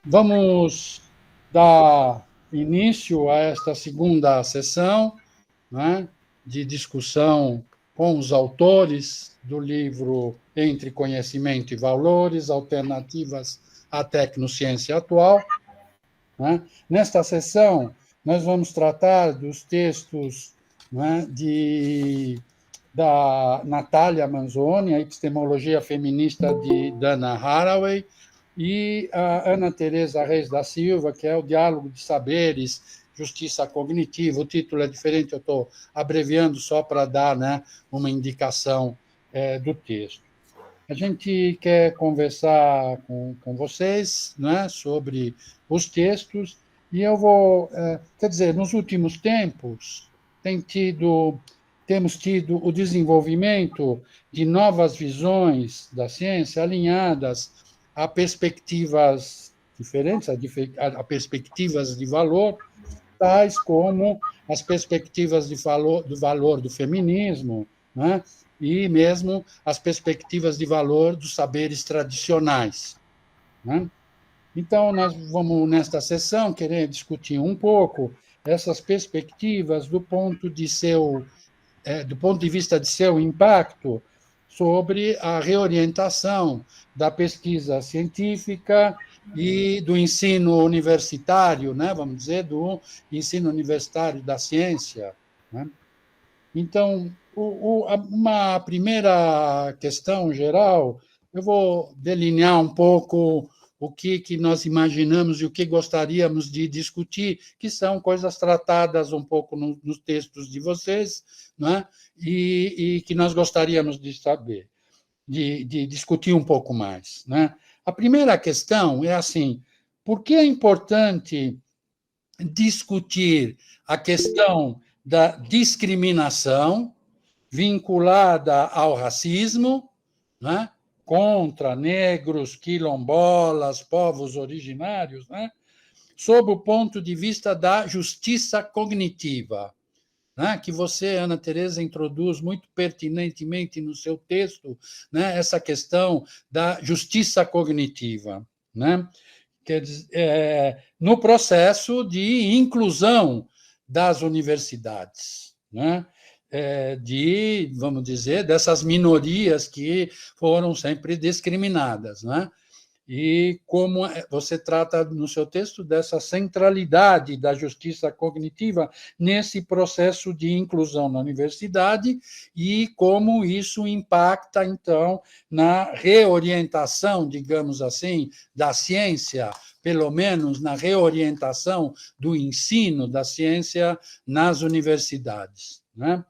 Vamos dar início a esta segunda sessão, né, de discussão com os autores do livro Entre Conhecimento e Valores, Alternativas à Tecnociência Atual. Né? Nesta sessão, nós vamos tratar dos textos, né, da Natália Manzoni, a Epistemologia Feminista de Dana Haraway, e a Ana Teresa Reis da Silva, que é o Diálogo de Saberes, Justiça Cognitiva. O título é diferente, eu estou abreviando só para dar, né, uma indicação do texto. A gente quer conversar com vocês, né, sobre os textos, e eu vou, quer dizer, nos últimos tempos, temos tido o desenvolvimento de novas visões da ciência alinhadas a perspectivas diferentes, a perspectivas de valor, tais como as perspectivas do valor do feminismo, né? E mesmo as perspectivas de valor dos saberes tradicionais. Né? Então, nós vamos, nesta sessão, querer discutir um pouco essas perspectivas do ponto de vista de seu impacto sobre a reorientação da pesquisa científica e do ensino universitário, né? Vamos dizer, do ensino universitário da ciência. Né? Então, uma primeira questão geral, eu vou delinear um pouco o que nós imaginamos e o que gostaríamos de discutir, que são coisas tratadas um pouco nos textos de vocês, né? E que nós gostaríamos de saber, de discutir um pouco mais. Né? A primeira questão é assim: por que é importante discutir a questão da discriminação vinculada ao racismo, né, contra negros, quilombolas, povos originários, né, sob o ponto de vista da justiça cognitiva, né, que você, Ana Teresa, introduz muito pertinentemente no seu texto, né, essa questão da justiça cognitiva, né, quer dizer, no processo de inclusão das universidades, né, vamos dizer, dessas minorias que foram sempre discriminadas, né? E como você trata no seu texto dessa centralidade da justiça cognitiva nesse processo de inclusão na universidade e como isso impacta, então, na reorientação, digamos assim, da ciência, pelo menos na reorientação do ensino da ciência nas universidades, né?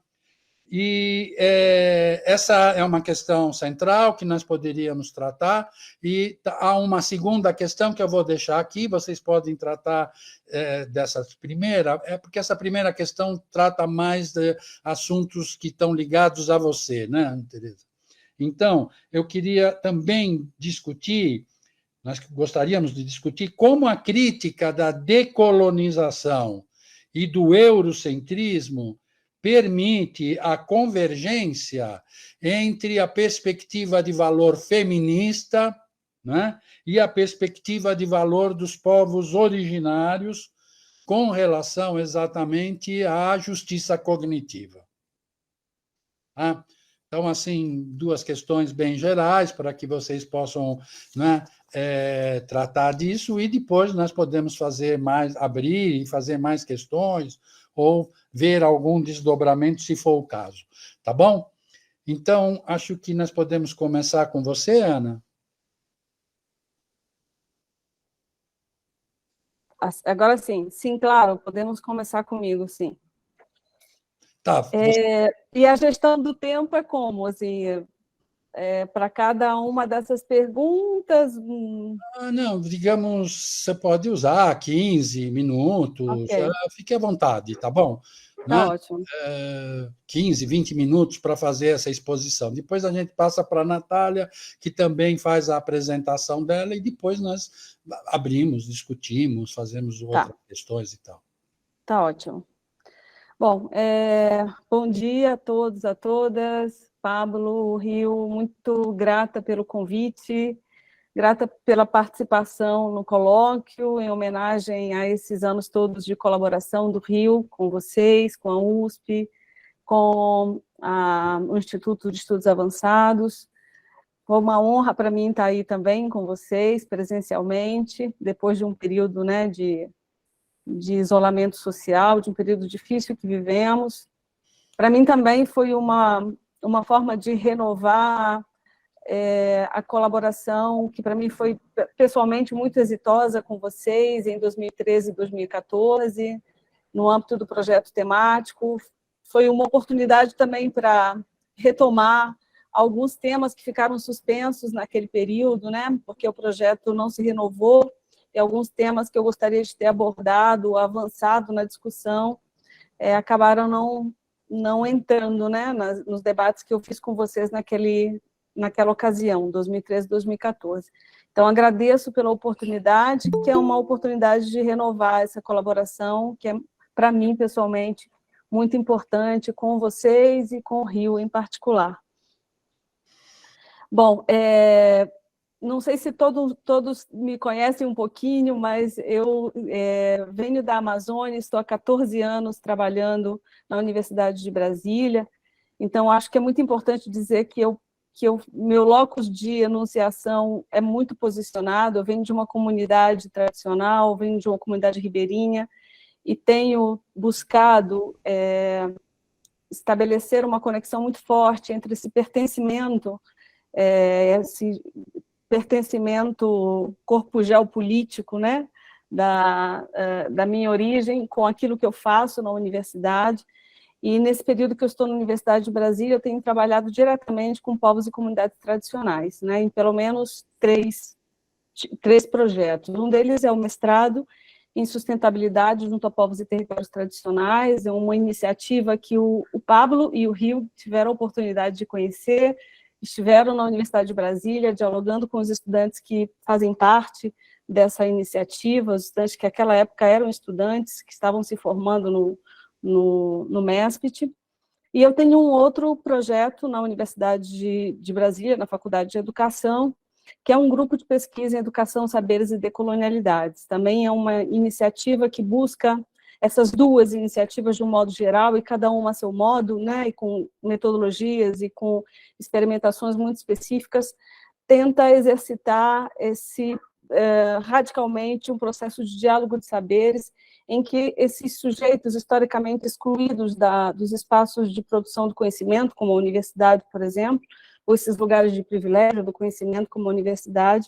E essa é uma questão central que nós poderíamos tratar, e há uma segunda questão que eu vou deixar aqui, vocês podem tratar dessa primeira, porque essa primeira questão trata mais de assuntos que estão ligados a você, né, Ana Teresa? Então, eu queria também discutir, nós gostaríamos de discutir como a crítica da decolonização e do eurocentrismo permite a convergência entre a perspectiva de valor feminista, né, e a perspectiva de valor dos povos originários com relação exatamente à justiça cognitiva. Tá? Então, assim, duas questões bem gerais para que vocês possam, né, tratar disso, e depois nós podemos fazer mais, abrir e fazer mais questões, ou ver algum desdobramento, se for o caso. Tá bom? Então, acho que nós podemos começar com você, Ana. Agora sim, sim, claro, podemos começar comigo, sim. Tá. E a gestão do tempo é como? Assim, para cada uma dessas perguntas? Não, digamos, você pode usar 15 minutos, Ok. Fique à vontade, tá bom? Tá Né? ótimo. 15, 20 minutos para fazer essa exposição. Depois a gente passa para a Natália, que também faz a apresentação dela, e depois nós abrimos, discutimos, fazemos outras questões e tal. Tá ótimo. Bom, bom dia a todos, a todas. Pablo, Rio, muito grata pelo convite. grata pela participação no colóquio, em homenagem a esses anos todos de colaboração do Rio com vocês, com a USP, com o Instituto de Estudos Avançados. Foi uma honra para mim estar aí também com vocês, presencialmente, depois de um período, né, de isolamento social, de um período difícil que vivemos. Para mim também foi uma forma de renovar a colaboração, que para mim foi pessoalmente muito exitosa com vocês em 2013 e 2014, no âmbito do projeto temático. Foi uma oportunidade também para retomar alguns temas que ficaram suspensos naquele período, né? Porque o projeto não se renovou, e alguns temas que eu gostaria de ter abordado, avançado na discussão, acabaram não entrando, né, nos debates que eu fiz com vocês naquela ocasião, 2013, 2014. Então, agradeço pela oportunidade, que é uma oportunidade de renovar essa colaboração, que é, para mim, pessoalmente, muito importante com vocês e com o Rio em particular. Bom, não sei se todos me conhecem um pouquinho, mas eu venho da Amazônia, estou há 14 anos trabalhando na Universidade de Brasília, então acho que é muito importante dizer que meu locus de enunciação é muito posicionado. Eu venho de uma comunidade tradicional, venho de uma comunidade ribeirinha, e tenho buscado estabelecer uma conexão muito forte entre esse pertencimento corpo geopolítico, né, da minha origem, com aquilo que eu faço na universidade. E nesse período que eu estou na Universidade de Brasília, eu tenho trabalhado diretamente com povos e comunidades tradicionais, né, em pelo menos três projetos. Um deles é o mestrado em sustentabilidade junto a povos e territórios tradicionais, é uma iniciativa que o Pablo e o Rio tiveram a oportunidade de conhecer, estiveram na Universidade de Brasília, dialogando com os estudantes que fazem parte dessa iniciativa, os estudantes que naquela época eram estudantes, que estavam se formando no MESPT. E eu tenho um outro projeto na Universidade de Brasília, na Faculdade de Educação, que é um grupo de pesquisa em educação, saberes e decolonialidades. Também é uma iniciativa que busca essas duas iniciativas de um modo geral, e cada uma a seu modo, né, e com metodologias e com experimentações muito específicas, tenta exercitar radicalmente um processo de diálogo de saberes, em que esses sujeitos historicamente excluídos dos espaços de produção do conhecimento, como a universidade, por exemplo, ou esses lugares de privilégio do conhecimento, como a universidade,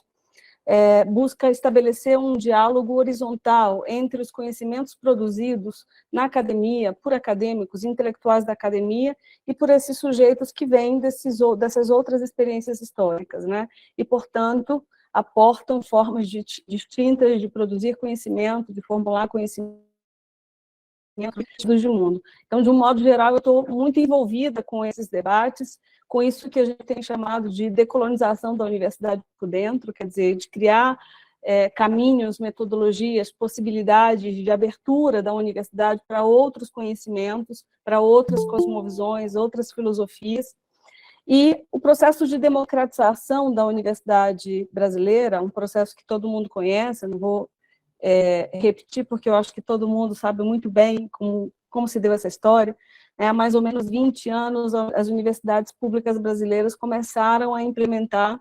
busca estabelecer um diálogo horizontal entre os conhecimentos produzidos na academia, por acadêmicos, intelectuais da academia, e por esses sujeitos que vêm dessas outras experiências históricas, né? E, portanto, aportam formas distintas de produzir conhecimento, de formular conhecimento do mundo. Então, de um modo geral, eu estou muito envolvida com esses debates, com isso que a gente tem chamado de decolonização da universidade por dentro, quer dizer, de criar caminhos, metodologias, possibilidades de abertura da universidade para outros conhecimentos, para outras cosmovisões, outras filosofias. E o processo de democratização da universidade brasileira, um processo que todo mundo conhece, não vou repetir, porque eu acho que todo mundo sabe muito bem como se deu essa história. Há mais ou menos 20 anos, as universidades públicas brasileiras começaram a implementar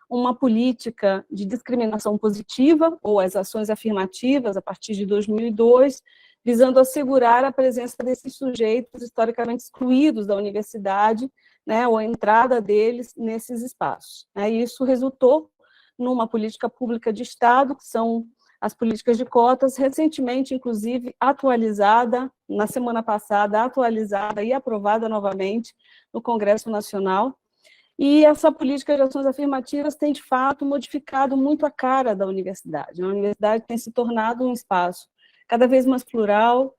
uma política de discriminação positiva, ou as ações afirmativas, a partir de 2002, visando assegurar a presença desses sujeitos historicamente excluídos da universidade, né, ou a entrada deles nesses espaços. E isso resultou numa política pública de Estado, que são as políticas de cotas, recentemente, inclusive, atualizada, na semana passada, atualizada e aprovada novamente no Congresso Nacional. E essa política de ações afirmativas tem, de fato, modificado muito a cara da universidade. A universidade tem se tornado um espaço cada vez mais plural,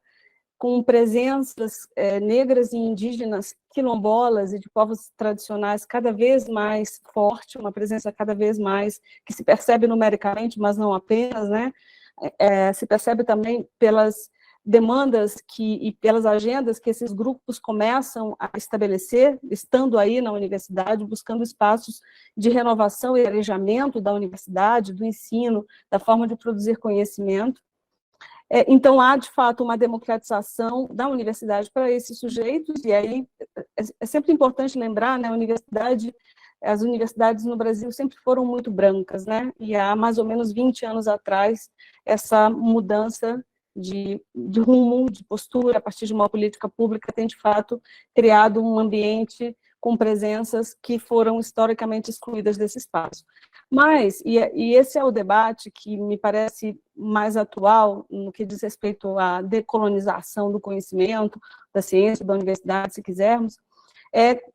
com presenças negras e indígenas, quilombolas e de povos tradicionais cada vez mais forte, uma presença cada vez mais que se percebe numericamente, mas não apenas, né? Se percebe também pelas demandas e pelas agendas que esses grupos começam a estabelecer, estando aí na universidade, buscando espaços de renovação e arejamento da universidade, do ensino, da forma de produzir conhecimento. Então, há, de fato, uma democratização da universidade para esses sujeitos, e aí é sempre importante lembrar, né, as universidades no Brasil sempre foram muito brancas, né, e há mais ou menos 20 anos atrás, essa mudança de rumo, de postura, a partir de uma política pública, tem, de fato, criado um ambiente com presenças que foram historicamente excluídas desse espaço. Mas, e esse é o debate que me parece mais atual, no que diz respeito à decolonização do conhecimento, da ciência, da universidade, se quisermos,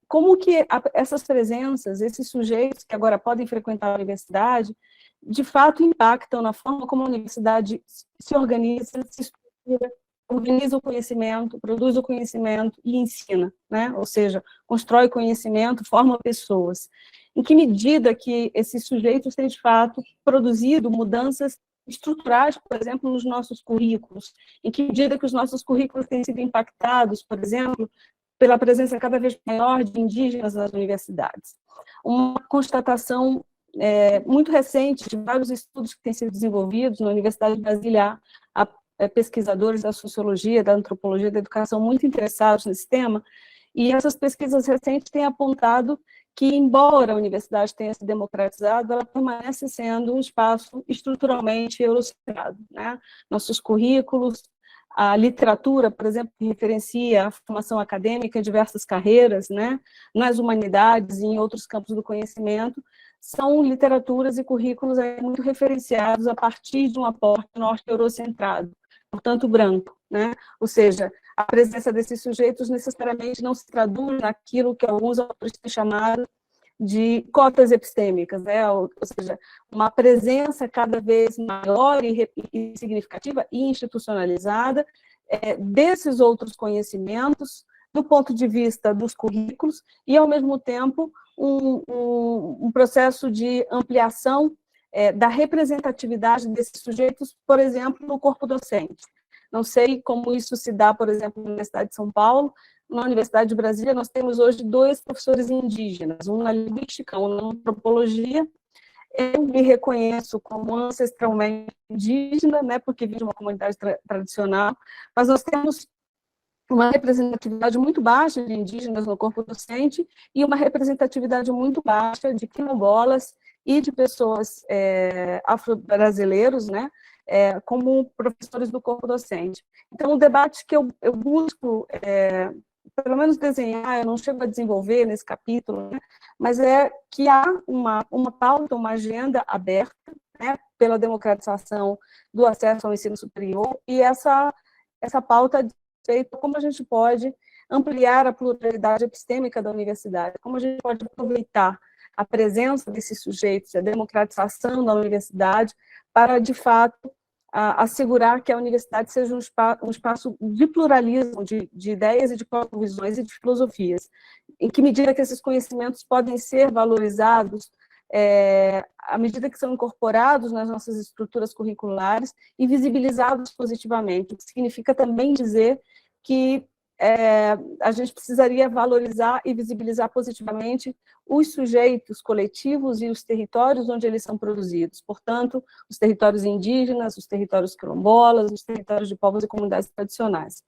como que essas presenças, esses sujeitos que agora podem frequentar a universidade, de fato impactam na forma como a universidade se organiza, se estrutura, organiza o conhecimento, produz o conhecimento e ensina, né? Ou seja, constrói conhecimento, forma pessoas. Em que medida que esses sujeitos têm, de fato, produzido mudanças estruturais, por exemplo, nos nossos currículos? Em que medida que os nossos currículos têm sido impactados, por exemplo, pela presença cada vez maior de indígenas nas universidades? Uma constatação muito recente de vários estudos que têm sido desenvolvidos na Universidade de Brasília, há pesquisadores da sociologia, da antropologia, da educação muito interessados nesse tema, e essas pesquisas recentes têm apontado que, embora a universidade tenha se democratizado, ela permanece sendo um espaço estruturalmente eurocentrado, né? Nossos currículos, a literatura, por exemplo, que referencia a formação acadêmica em diversas carreiras, né? Nas humanidades e em outros campos do conhecimento, são literaturas e currículos muito referenciados a partir de um aporte norte-eurocentrado, portanto, branco, né? Ou seja, a presença desses sujeitos necessariamente não se traduz naquilo que alguns autores têm chamado de cotas epistêmicas, né? Ou seja, uma presença cada vez maior e significativa e institucionalizada desses outros conhecimentos, do ponto de vista dos currículos, e, ao mesmo tempo, um processo de ampliação da representatividade desses sujeitos, por exemplo, no corpo docente. Não sei como isso se dá, por exemplo, na Universidade de São Paulo. Na Universidade de Brasília, nós temos hoje 2 professores indígenas, um na linguística, um na antropologia. Eu me reconheço como ancestralmente indígena, né, porque vim de uma comunidade tradicional, mas nós temos uma representatividade muito baixa de indígenas no corpo docente e uma representatividade muito baixa de quilombolas e de pessoas afro-brasileiros, né, como professores do corpo docente. Então, o debate que eu busco, pelo menos desenhar, eu não chego a desenvolver nesse capítulo, né, mas é que há uma pauta, uma agenda aberta, né, pela democratização do acesso ao ensino superior, e essa pauta feito, como a gente pode ampliar a pluralidade epistêmica da universidade, como a gente pode aproveitar a presença desses sujeitos, a democratização da universidade, para, de fato, assegurar que a universidade seja um espaço de pluralismo, de ideias e de cosmovisões e de filosofias. Em que medida que esses conhecimentos podem ser valorizados à medida que são incorporados nas nossas estruturas curriculares e visibilizados positivamente, o que significa também dizer que a gente precisaria valorizar e visibilizar positivamente os sujeitos coletivos e os territórios onde eles são produzidos, portanto, os territórios indígenas, os territórios quilombolas, os territórios de povos e comunidades tradicionais.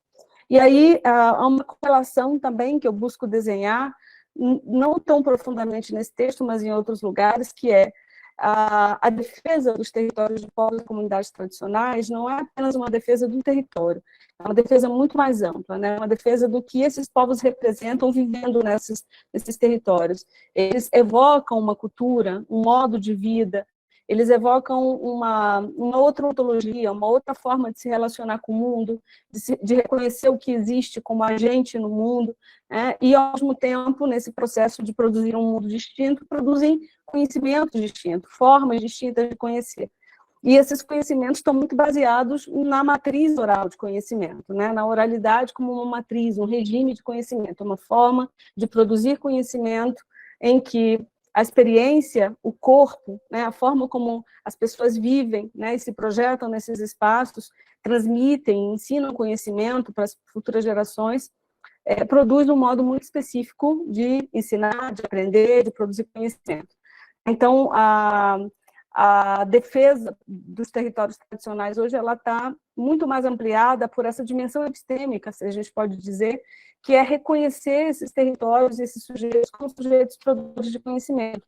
E aí há uma correlação também que eu busco desenhar, não tão profundamente nesse texto, mas em outros lugares, que é a defesa dos territórios de povos e comunidades tradicionais não é apenas uma defesa do território, é uma defesa muito mais ampla, né? Uma defesa do que esses povos representam vivendo nesses territórios. Eles evocam uma cultura, um modo de vida, eles evocam uma outra ontologia, uma outra forma de se relacionar com o mundo, de reconhecer o que existe como agente no mundo, né? E, ao mesmo tempo, nesse processo de produzir um mundo distinto, produzem conhecimentos distintos, formas distintas de conhecer. E esses conhecimentos estão muito baseados na matriz oral de conhecimento, né? Na oralidade como uma matriz, um regime de conhecimento, uma forma de produzir conhecimento em que a experiência, o corpo, né, a forma como as pessoas vivem, né, e se projetam nesses espaços, transmitem, ensinam conhecimento para as futuras gerações, produz um modo muito específico de ensinar, de aprender, de produzir conhecimento. Então, a defesa dos territórios tradicionais hoje ela está muito mais ampliada por essa dimensão epistêmica, se a gente pode dizer, que é reconhecer esses territórios, esses sujeitos como sujeitos produtores de conhecimento,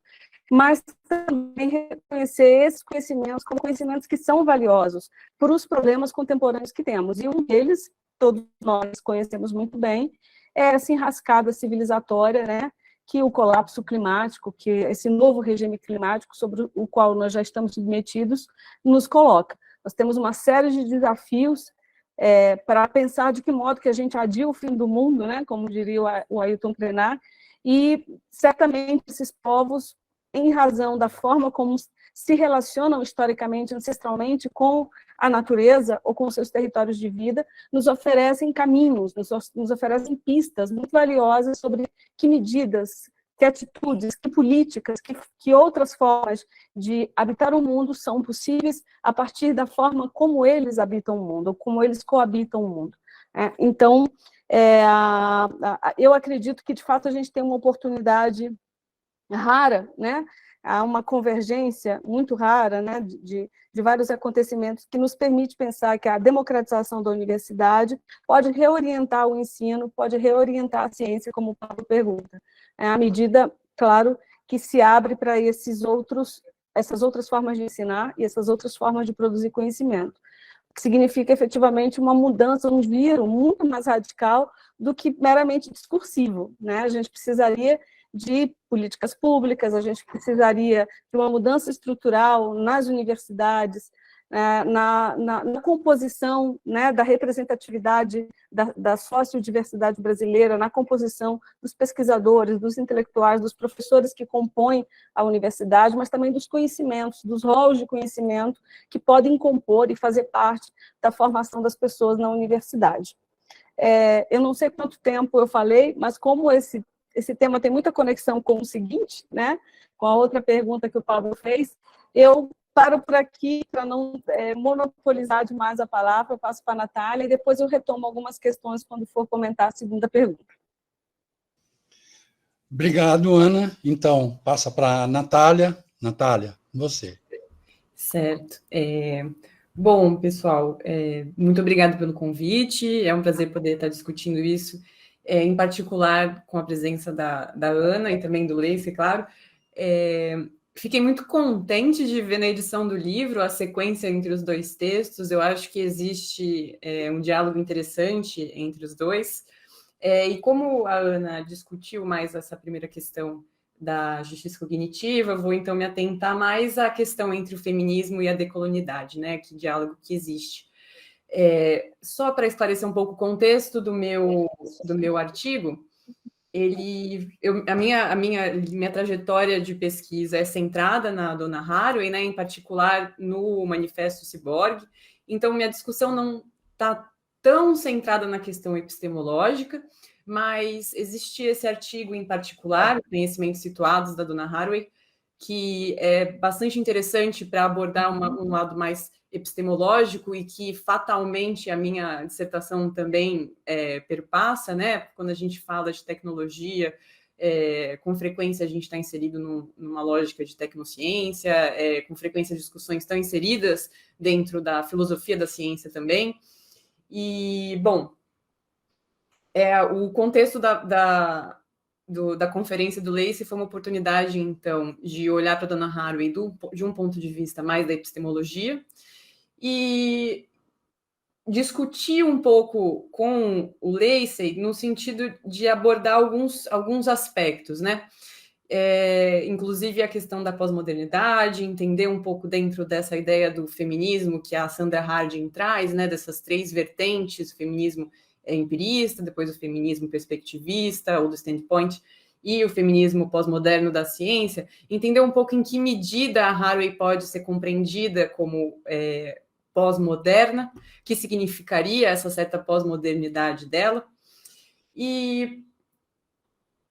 mas também reconhecer esses conhecimentos como conhecimentos que são valiosos para os problemas contemporâneos que temos. E um deles, todos nós conhecemos muito bem, é essa enrascada civilizatória, né, que o colapso climático, que esse novo regime climático sobre o qual nós já estamos submetidos, nos coloca. Nós temos uma série de desafios para pensar de que modo que a gente adia o fim do mundo, né, como diria o Ailton Krenak, e certamente esses povos, em razão da forma como se relacionam historicamente, ancestralmente com a natureza ou com seus territórios de vida, nos oferecem caminhos, nos oferecem pistas muito valiosas sobre que medidas, que atitudes, que políticas, que outras formas de habitar o mundo são possíveis a partir da forma como eles habitam o mundo, ou como eles coabitam o mundo. Então, eu acredito que, de fato, a gente tem uma oportunidade rara, né? Há uma convergência muito rara, né, de vários acontecimentos que nos permite pensar que a democratização da universidade pode reorientar o ensino, pode reorientar a ciência, como o Paulo pergunta, à medida, claro, que se abre para essas outras formas de ensinar e essas outras formas de produzir conhecimento, que significa efetivamente uma mudança, um viro muito mais radical do que meramente discursivo, né? A gente precisaria de políticas públicas, a gente precisaria de uma mudança estrutural nas universidades, na composição, né, da representatividade da sociodiversidade brasileira, na composição dos pesquisadores, dos intelectuais, dos professores que compõem a universidade, mas também dos conhecimentos, dos rolos de conhecimento que podem compor e fazer parte da formação das pessoas na universidade. Eu não sei quanto tempo eu falei, mas como esse tema tem muita conexão com o seguinte, né, com a outra pergunta que o Pablo fez, eu paro por aqui para não monopolizar demais a palavra, eu passo para a Natália e depois eu retomo algumas questões quando for comentar a segunda pergunta. Obrigado, Ana. Então, passa para a Natália. Natália, você. Certo. Bom, pessoal, muito obrigada pelo convite, é um prazer poder estar discutindo isso, em particular com a presença da Ana e também do Leice, claro. Fiquei muito contente de ver na edição do livro a sequência entre os dois textos, eu acho que existe um diálogo interessante entre os dois, e como a Ana discutiu mais essa primeira questão da justiça cognitiva, vou então me atentar mais à questão entre o feminismo e a decolonidade, né? Que diálogo que existe. Só para esclarecer um pouco o contexto do meu artigo, a minha trajetória de pesquisa é centrada na Donna Haraway, né? Em particular no Manifesto Ciborgue. Então minha discussão não está tão centrada na questão epistemológica, mas existe esse artigo em particular, Conhecimentos Situados, da Donna Haraway, que é bastante interessante para abordar um lado mais epistemológico e que fatalmente a minha dissertação também perpassa, né? Quando a gente fala de tecnologia, com frequência a gente está inserido numa lógica de tecnociência, com frequência discussões estão inseridas dentro da filosofia da ciência também. E, bom, o contexto da conferência do Leice foi uma oportunidade, então, de olhar para a Donna Haraway de um ponto de vista mais da epistemologia e discutir um pouco com o Leice no sentido de abordar alguns aspectos, né? Inclusive a questão da pós-modernidade, entender um pouco dentro dessa ideia do feminismo que a Sandra Harding traz, né? Dessas três vertentes, o feminismo empirista, depois o feminismo perspectivista, ou do standpoint, e o feminismo pós-moderno da ciência, entender um pouco em que medida a Haraway pode ser compreendida como pós-moderna, que significaria essa certa pós-modernidade dela. E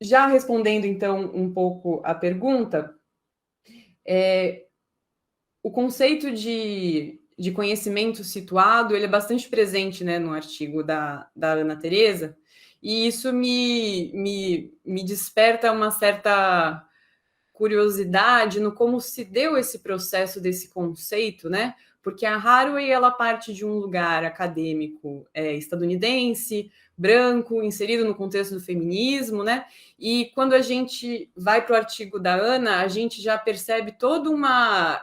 já respondendo, então, um pouco a pergunta, o conceito de de conhecimento situado, ele é bastante presente, né, no artigo da Ana Teresa, e isso me desperta uma certa curiosidade no como se deu esse processo desse conceito, né? Porque a Haraway, ela parte de um lugar acadêmico estadunidense, branco, inserido no contexto do feminismo, né? E quando a gente vai para o artigo da Ana, a gente já percebe toda uma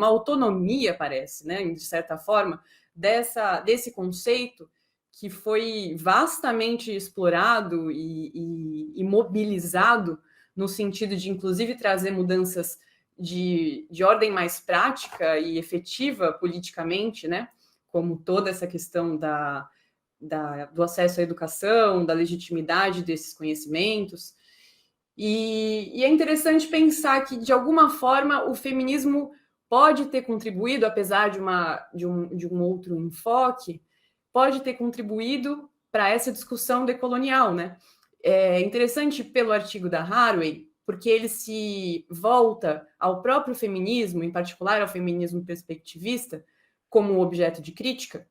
autonomia, parece, né? De certa forma, desse conceito que foi vastamente explorado e mobilizado no sentido de, inclusive, trazer mudanças de ordem mais prática e efetiva politicamente, né? Como toda essa questão do acesso à educação, da legitimidade desses conhecimentos. E é interessante pensar que, de alguma forma, o feminismo pode ter contribuído, apesar de um outro enfoque, pode ter contribuído para essa discussão decolonial, né? É interessante pelo artigo da Haraway, porque ele se volta ao próprio feminismo, em particular ao feminismo perspectivista, como objeto de crítica,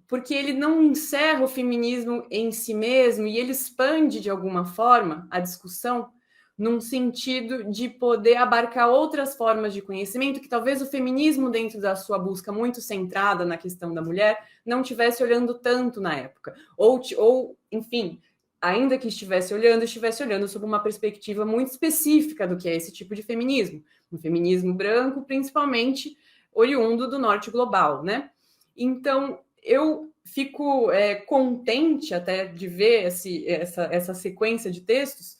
porque ele não encerra o feminismo em si mesmo e ele expande, de alguma forma, a discussão num sentido de poder abarcar outras formas de conhecimento que talvez o feminismo, dentro da sua busca muito centrada na questão da mulher, não estivesse olhando tanto na época. Ou enfim, ainda que estivesse olhando sob uma perspectiva muito específica do que é esse tipo de feminismo. Um feminismo branco, principalmente oriundo do norte global, né? Então, eu fico contente até de ver essa sequência de textos,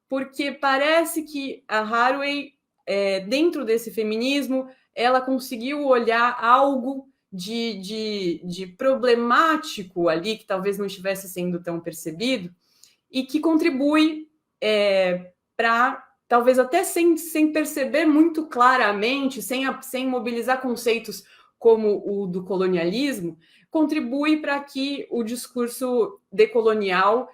porque parece que a Haraway, dentro desse feminismo, ela conseguiu olhar algo de problemático ali, que talvez não estivesse sendo tão percebido, e que contribui para, talvez até sem perceber muito claramente, sem mobilizar conceitos como o do colonialismo, contribui para que o discurso decolonial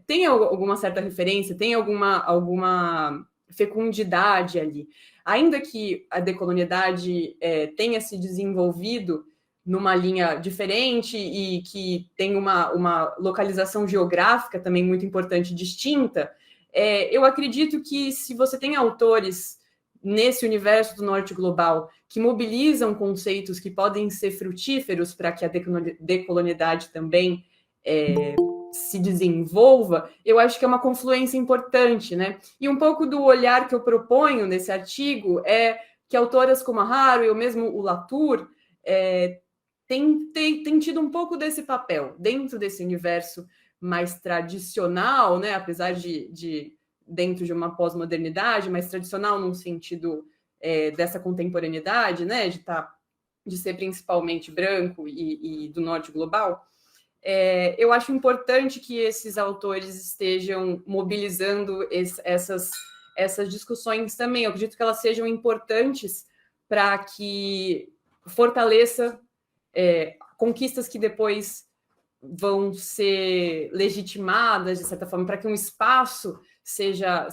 tenha alguma certa referência, tenha alguma fecundidade ali. Ainda que a decolonialidade tenha se desenvolvido numa linha diferente e que tem uma localização geográfica também muito importante, distinta, eu acredito que se você tem autores nesse universo do norte global que mobilizam conceitos que podem ser frutíferos para que a decolonialidade também se desenvolva, eu acho que é uma confluência importante, né? E um pouco do olhar que eu proponho nesse artigo é que autoras como a Haraway, ou mesmo o Latour, tem tido um pouco desse papel dentro desse universo mais tradicional, né? Apesar de dentro de uma pós-modernidade, mais tradicional num sentido dessa contemporaneidade, né? De ser principalmente branco e do norte global. Eu acho importante que esses autores estejam mobilizando essas discussões também. Eu acredito que elas sejam importantes para que fortaleça conquistas que depois vão ser legitimadas, de certa forma, para que um espaço seja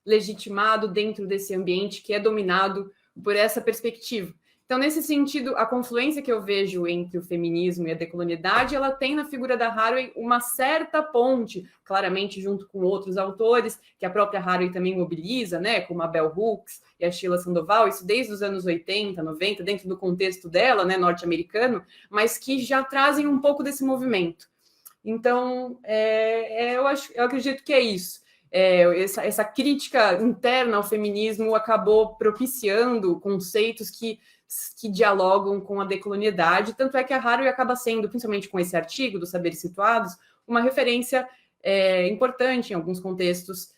legitimado dentro desse ambiente que é dominado por essa perspectiva. Então, nesse sentido, a confluência que eu vejo entre o feminismo e a decolonialidade, ela tem na figura da Haraway uma certa ponte, claramente junto com outros autores, que a própria Haraway também mobiliza, né, como a Bell Hooks e a Sheila Sandoval, isso desde os anos 80, 90, dentro do contexto dela, né, norte-americano, mas que já trazem um pouco desse movimento. Então, eu acredito que é isso. Essa crítica interna ao feminismo acabou propiciando conceitos que dialogam com a decolonialidade, tanto é que a Haraway acaba sendo, principalmente com esse artigo dos Saberes Situados, uma referência importante em alguns contextos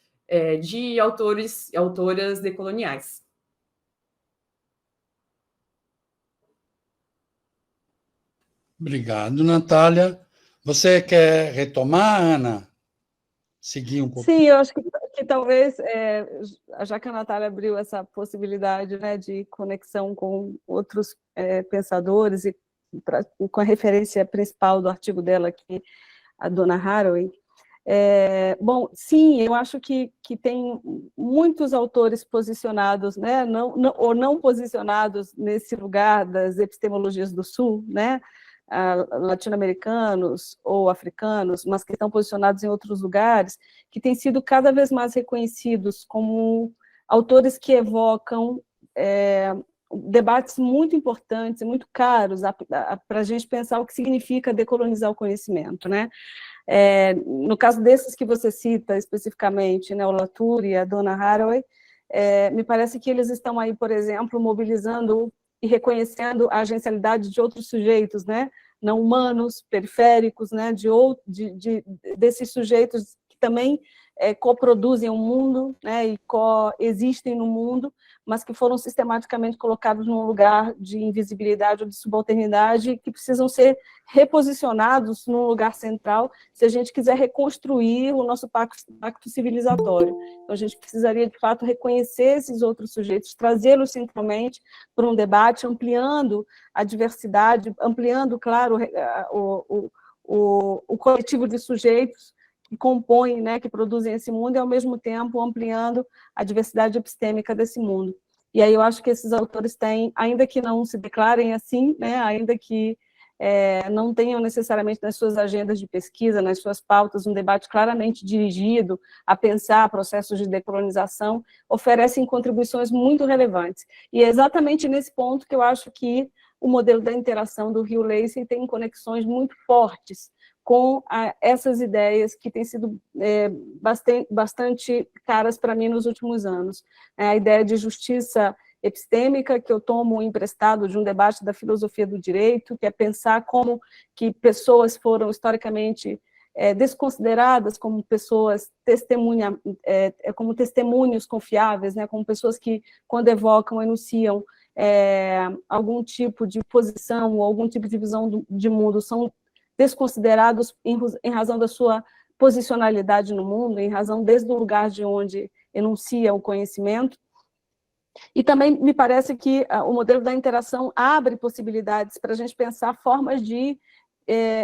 de autores e autoras decoloniais. Obrigado, Natália. Você quer retomar, Ana? Seguir um pouco? Sim, eu acho que talvez, já que a Natália abriu essa possibilidade, né, de conexão com outros pensadores e com a referência principal do artigo dela, que a dona Haraway, Bom, sim, eu acho que tem muitos autores posicionados, né, ou não posicionados nesse lugar das epistemologias do Sul, né, latino-americanos ou africanos, mas que estão posicionados em outros lugares, que têm sido cada vez mais reconhecidos como autores que evocam debates muito importantes e muito caros para a gente pensar o que significa decolonizar o conhecimento, né? No caso desses que você cita especificamente, né, o Latour e a Donna Haraway, me parece que eles estão aí, por exemplo, mobilizando e reconhecendo a agencialidade de outros sujeitos, né, não humanos, periféricos, né, desses sujeitos que também coproduzem o mundo, né, e coexistem no mundo, mas que foram sistematicamente colocados num lugar de invisibilidade ou de subalternidade, que precisam ser reposicionados num lugar central, se a gente quiser reconstruir o nosso pacto civilizatório. Então, a gente precisaria, de fato, reconhecer esses outros sujeitos, trazê-los centralmente para um debate, ampliando a diversidade, ampliando, claro, o coletivo de sujeitos que compõem, né, que produzem esse mundo, e, ao mesmo tempo, ampliando a diversidade epistêmica desse mundo. E aí eu acho que esses autores têm, ainda que não se declarem assim, né, ainda que não tenham necessariamente nas suas agendas de pesquisa, nas suas pautas, um debate claramente dirigido a pensar processos de decolonização, oferecem contribuições muito relevantes. E é exatamente nesse ponto que eu acho que o modelo da interação do Hugh Lacey tem conexões muito fortes com essas ideias que têm sido bastante caras para mim nos últimos anos. A ideia de justiça epistêmica, que eu tomo emprestado de um debate da filosofia do direito, que é pensar como que pessoas foram historicamente desconsideradas como pessoas como testemunhos confiáveis, né, como pessoas que, quando evocam, enunciam algum tipo de posição ou algum tipo de visão de mundo, são desconsiderados em razão da sua posicionalidade no mundo, em razão desde o lugar de onde enuncia o conhecimento. E também me parece que o modelo da interação abre possibilidades para a gente pensar formas de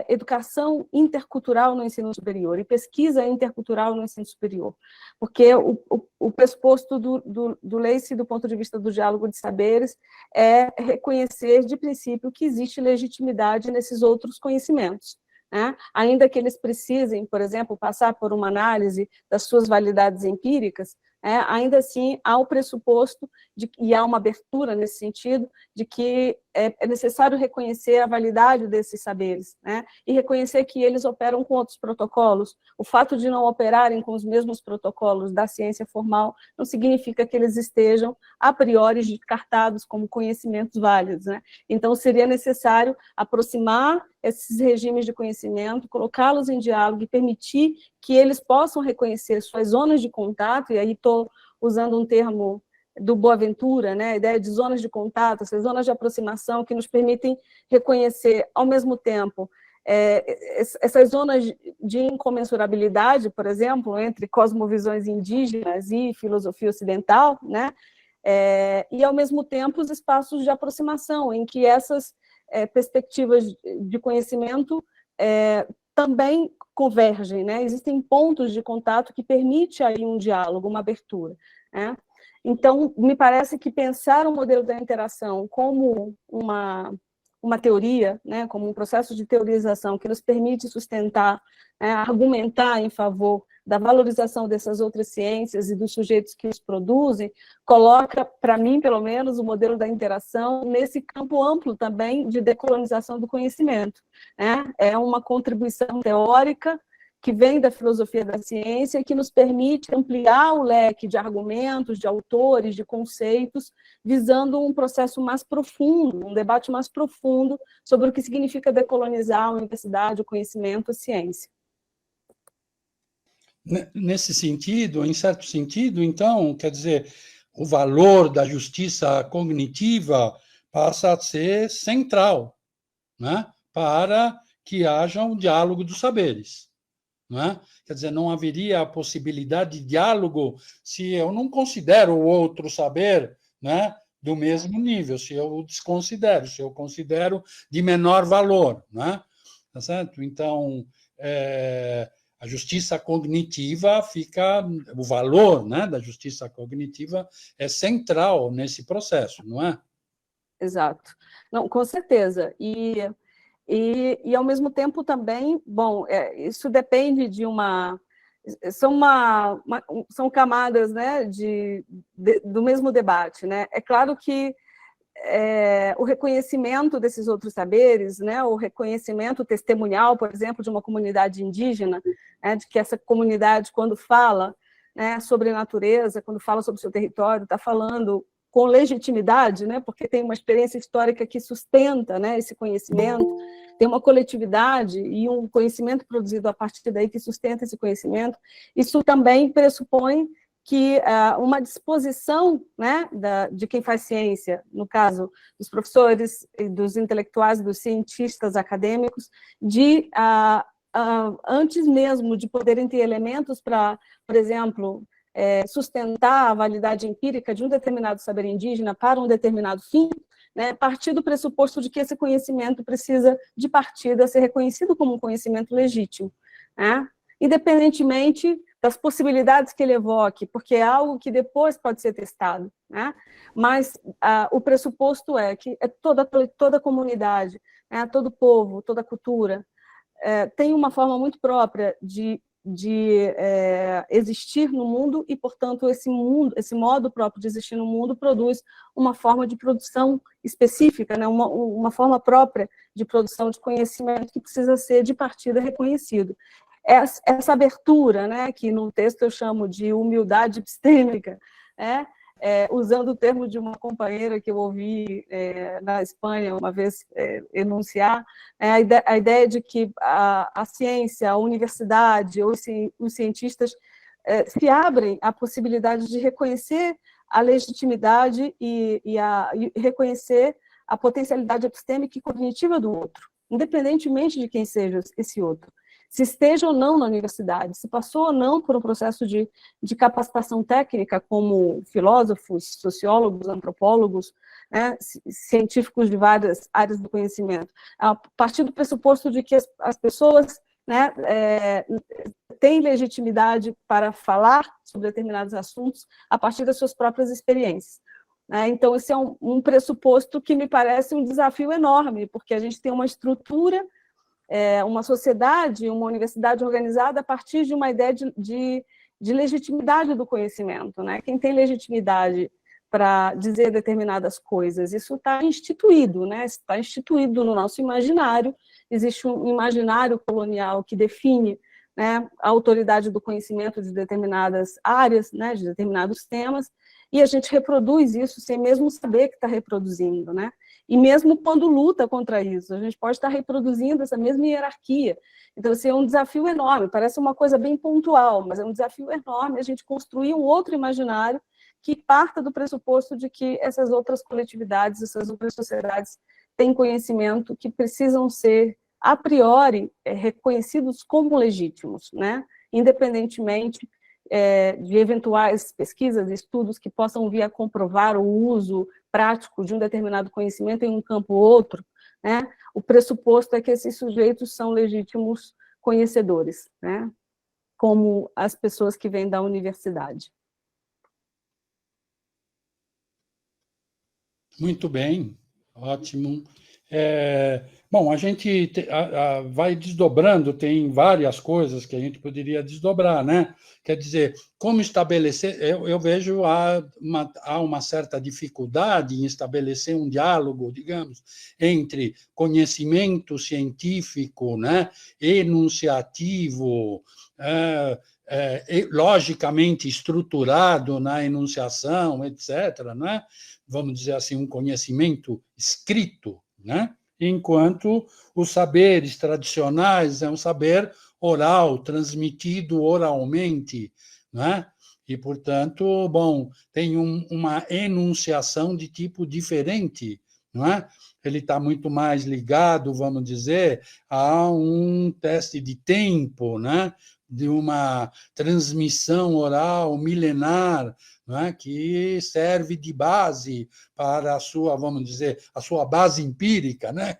educação intercultural no ensino superior e pesquisa intercultural no ensino superior, porque o pressuposto do Lacey, do ponto de vista do diálogo de saberes, é reconhecer de princípio que existe legitimidade nesses outros conhecimentos, né? Ainda que eles precisem, por exemplo, passar por uma análise das suas validades empíricas, ainda assim há o pressuposto, e há uma abertura nesse sentido, de que é necessário reconhecer a validade desses saberes, né? E reconhecer que eles operam com outros protocolos. O fato de não operarem com os mesmos protocolos da ciência formal não significa que eles estejam, a priori, descartados como conhecimentos válidos, né? Então, seria necessário aproximar esses regimes de conhecimento, colocá-los em diálogo e permitir que eles possam reconhecer suas zonas de contato, e aí estou usando um termo do Boaventura, né, a ideia de zonas de contato, essas zonas de aproximação que nos permitem reconhecer, ao mesmo tempo, essas zonas de incomensurabilidade, por exemplo, entre cosmovisões indígenas e filosofia ocidental, né, e, ao mesmo tempo, os espaços de aproximação, em que essas perspectivas de conhecimento também convergem, né? Existem pontos de contato que permitem aí um diálogo, uma abertura, né? Então, me parece que pensar o modelo da interação como uma teoria, né, como um processo de teorização que nos permite sustentar, argumentar em favor da valorização dessas outras ciências e dos sujeitos que os produzem, coloca, para mim, pelo menos, o modelo da interação nesse campo amplo também de decolonização do conhecimento, né? É uma contribuição teórica que vem da filosofia da ciência, que nos permite ampliar o leque de argumentos, de autores, de conceitos, visando um processo mais profundo, um debate mais profundo sobre o que significa decolonizar a universidade, o conhecimento, a ciência. Nesse sentido, em certo sentido, então, quer dizer, o valor da justiça cognitiva passa a ser central, né, para que haja um diálogo dos saberes. Não é? Quer dizer, não haveria a possibilidade de diálogo se eu não considero o outro saber, né, do mesmo nível, se eu o desconsidero, se eu considero de menor valor. Né? Tá certo? Então, A justiça cognitiva fica, o valor, né, da justiça cognitiva é central nesse processo, não é? Exato. Não, com certeza. Ao mesmo tempo, também, bom, isso depende de uma... São camadas, né, do mesmo debate, né? É claro que o reconhecimento desses outros saberes, né, o reconhecimento testemunial, por exemplo, de uma comunidade indígena, né, de que essa comunidade, quando fala, né, sobre a natureza, quando fala sobre o seu território, está falando com legitimidade, né, porque tem uma experiência histórica que sustenta, né, esse conhecimento, tem uma coletividade e um conhecimento produzido a partir daí que sustenta esse conhecimento. Isso também pressupõe que uma disposição, né, de quem faz ciência, no caso dos professores, dos intelectuais, dos cientistas acadêmicos, de, antes mesmo de poderem ter elementos para, por exemplo, sustentar a validade empírica de um determinado saber indígena para um determinado fim, né, partir do pressuposto de que esse conhecimento precisa, de partida, ser reconhecido como um conhecimento legítimo, né, independentemente das possibilidades que ele evoque, porque é algo que depois pode ser testado, né? Mas o pressuposto é que toda a comunidade, né, todo povo, toda cultura, tem uma forma muito própria de existir no mundo e, portanto, esse modo próprio de existir no mundo produz uma forma de produção específica, né, uma forma própria de produção de conhecimento que precisa ser, de partida, reconhecido. Essa abertura, né, que no texto eu chamo de humildade epistêmica, né, usando o termo de uma companheira que eu ouvi na Espanha uma vez enunciar, a ideia de que a ciência, a universidade, ou os cientistas se abrem à possibilidade de reconhecer a legitimidade e reconhecer a potencialidade epistêmica e cognitiva do outro, independentemente de quem seja esse outro. Se esteja ou não na universidade, se passou ou não por um processo de capacitação técnica, como filósofos, sociólogos, antropólogos, né, científicos de várias áreas do conhecimento, a partir do pressuposto de que as pessoas, né, têm legitimidade para falar sobre determinados assuntos a partir das suas próprias experiências. Então, esse é um pressuposto que me parece um desafio enorme, porque a gente tem uma estrutura, uma sociedade, uma universidade organizada a partir de uma ideia de legitimidade do conhecimento, né? Quem tem legitimidade para dizer determinadas coisas, isso está instituído, né? Está instituído no nosso imaginário, existe um imaginário colonial que define, né, a autoridade do conhecimento de determinadas áreas, né, de determinados temas, e a gente reproduz isso sem mesmo saber que está reproduzindo, né? E mesmo quando luta contra isso, a gente pode estar reproduzindo essa mesma hierarquia. Então, assim, é um desafio enorme, parece uma coisa bem pontual, mas é um desafio enorme a gente construir um outro imaginário que parta do pressuposto de que essas outras coletividades, essas outras sociedades têm conhecimento que precisam ser, a priori, reconhecidos como legítimos, né? Independentemente de eventuais pesquisas, estudos que possam vir a comprovar o uso prático de um determinado conhecimento em um campo ou outro, né? O pressuposto é que esses sujeitos são legítimos conhecedores, né? Como as pessoas que vêm da universidade. Muito bem, ótimo. Bom, a gente vai desdobrando, tem várias coisas que a gente poderia desdobrar, né? Quer dizer, como estabelecer... Eu vejo há uma certa dificuldade em estabelecer um diálogo, digamos, entre conhecimento científico, né, enunciativo, logicamente estruturado na enunciação, etc., né? Vamos dizer assim, um conhecimento escrito, né? Enquanto os saberes tradicionais é um saber oral, transmitido oralmente, né? E, portanto, bom, tem uma enunciação de tipo diferente, não é? Ele está muito mais ligado, vamos dizer, a um teste de tempo, né? de uma transmissão oral milenar, não é? Que serve de base para a sua, vamos dizer, a sua base empírica, né?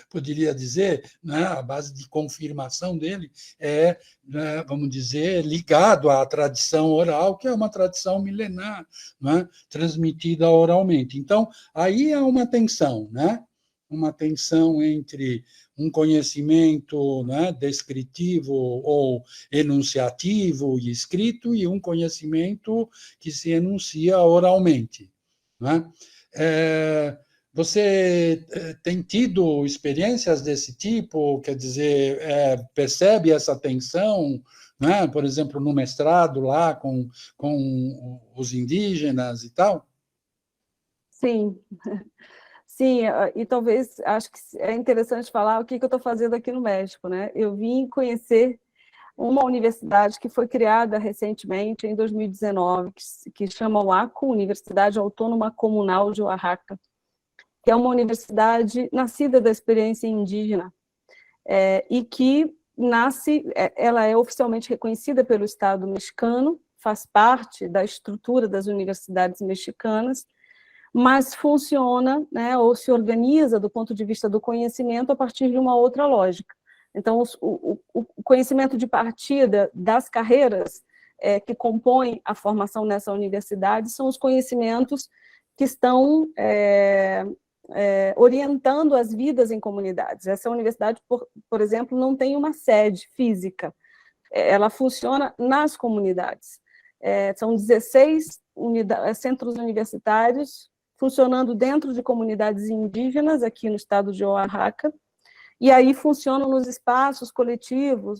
Poderia dizer, né? A base de confirmação dele é, né, vamos dizer, ligado à tradição oral, que é uma tradição milenar, não é? Transmitida oralmente. Então, aí há uma tensão, né? Uma tensão entre um conhecimento, né, descritivo ou enunciativo e escrito e um conhecimento que se enuncia oralmente, né? Você tem tido experiências desse tipo? Quer dizer, percebe essa tensão, né? Por exemplo, no mestrado lá com os indígenas e tal? Sim, sim, e talvez, acho que é interessante falar o que eu estou fazendo aqui no México, né? Eu vim conhecer uma universidade que foi criada recentemente, em 2019, que chama UACO, Universidade Autônoma Comunal de Oaxaca, que é uma universidade nascida da experiência indígena, e que ela é oficialmente reconhecida pelo Estado mexicano, faz parte da estrutura das universidades mexicanas, mas funciona, né, ou se organiza do ponto de vista do conhecimento a partir de uma outra lógica. Então, o conhecimento de partida das carreiras que compõem a formação nessa universidade são os conhecimentos que estão orientando as vidas em comunidades. Essa universidade, por exemplo, não tem uma sede física, ela funciona nas comunidades. São 16 centros universitários funcionando dentro de comunidades indígenas aqui no estado de Oaxaca, e aí funcionam nos espaços coletivos,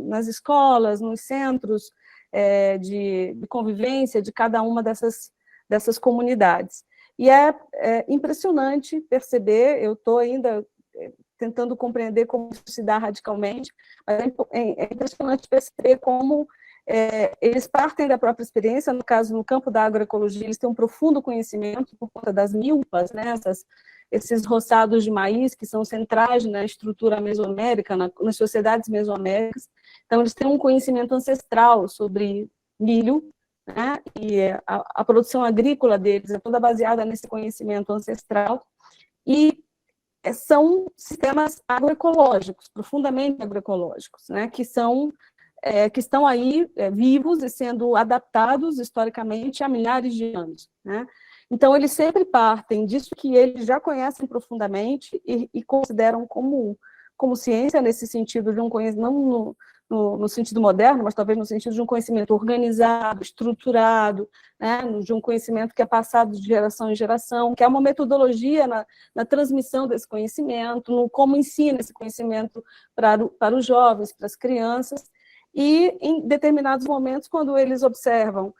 nas escolas, nos centros de convivência de cada uma dessas comunidades. E é impressionante perceber, eu estou ainda tentando compreender como isso se dá radicalmente, mas é impressionante perceber como eles partem da própria experiência, no caso, no campo da agroecologia, eles têm um profundo conhecimento por conta das milpas, né, esses roçados de maíz que são centrais na estrutura mesomérica, nas sociedades mesoaméricas. Então, eles têm um conhecimento ancestral sobre milho, né, e a produção agrícola deles é toda baseada nesse conhecimento ancestral, e são sistemas agroecológicos, profundamente agroecológicos, né, que estão aí vivos e sendo adaptados historicamente há milhares de anos, né? Então, eles sempre partem disso que eles já conhecem profundamente e consideram como ciência, nesse sentido de um conhecimento, não no sentido moderno, mas talvez no sentido de um conhecimento organizado, estruturado, né? De um conhecimento que é passado de geração em geração, que é uma metodologia na transmissão desse conhecimento, no como ensina esse conhecimento para os jovens, para as crianças. E, em determinados momentos, quando eles observam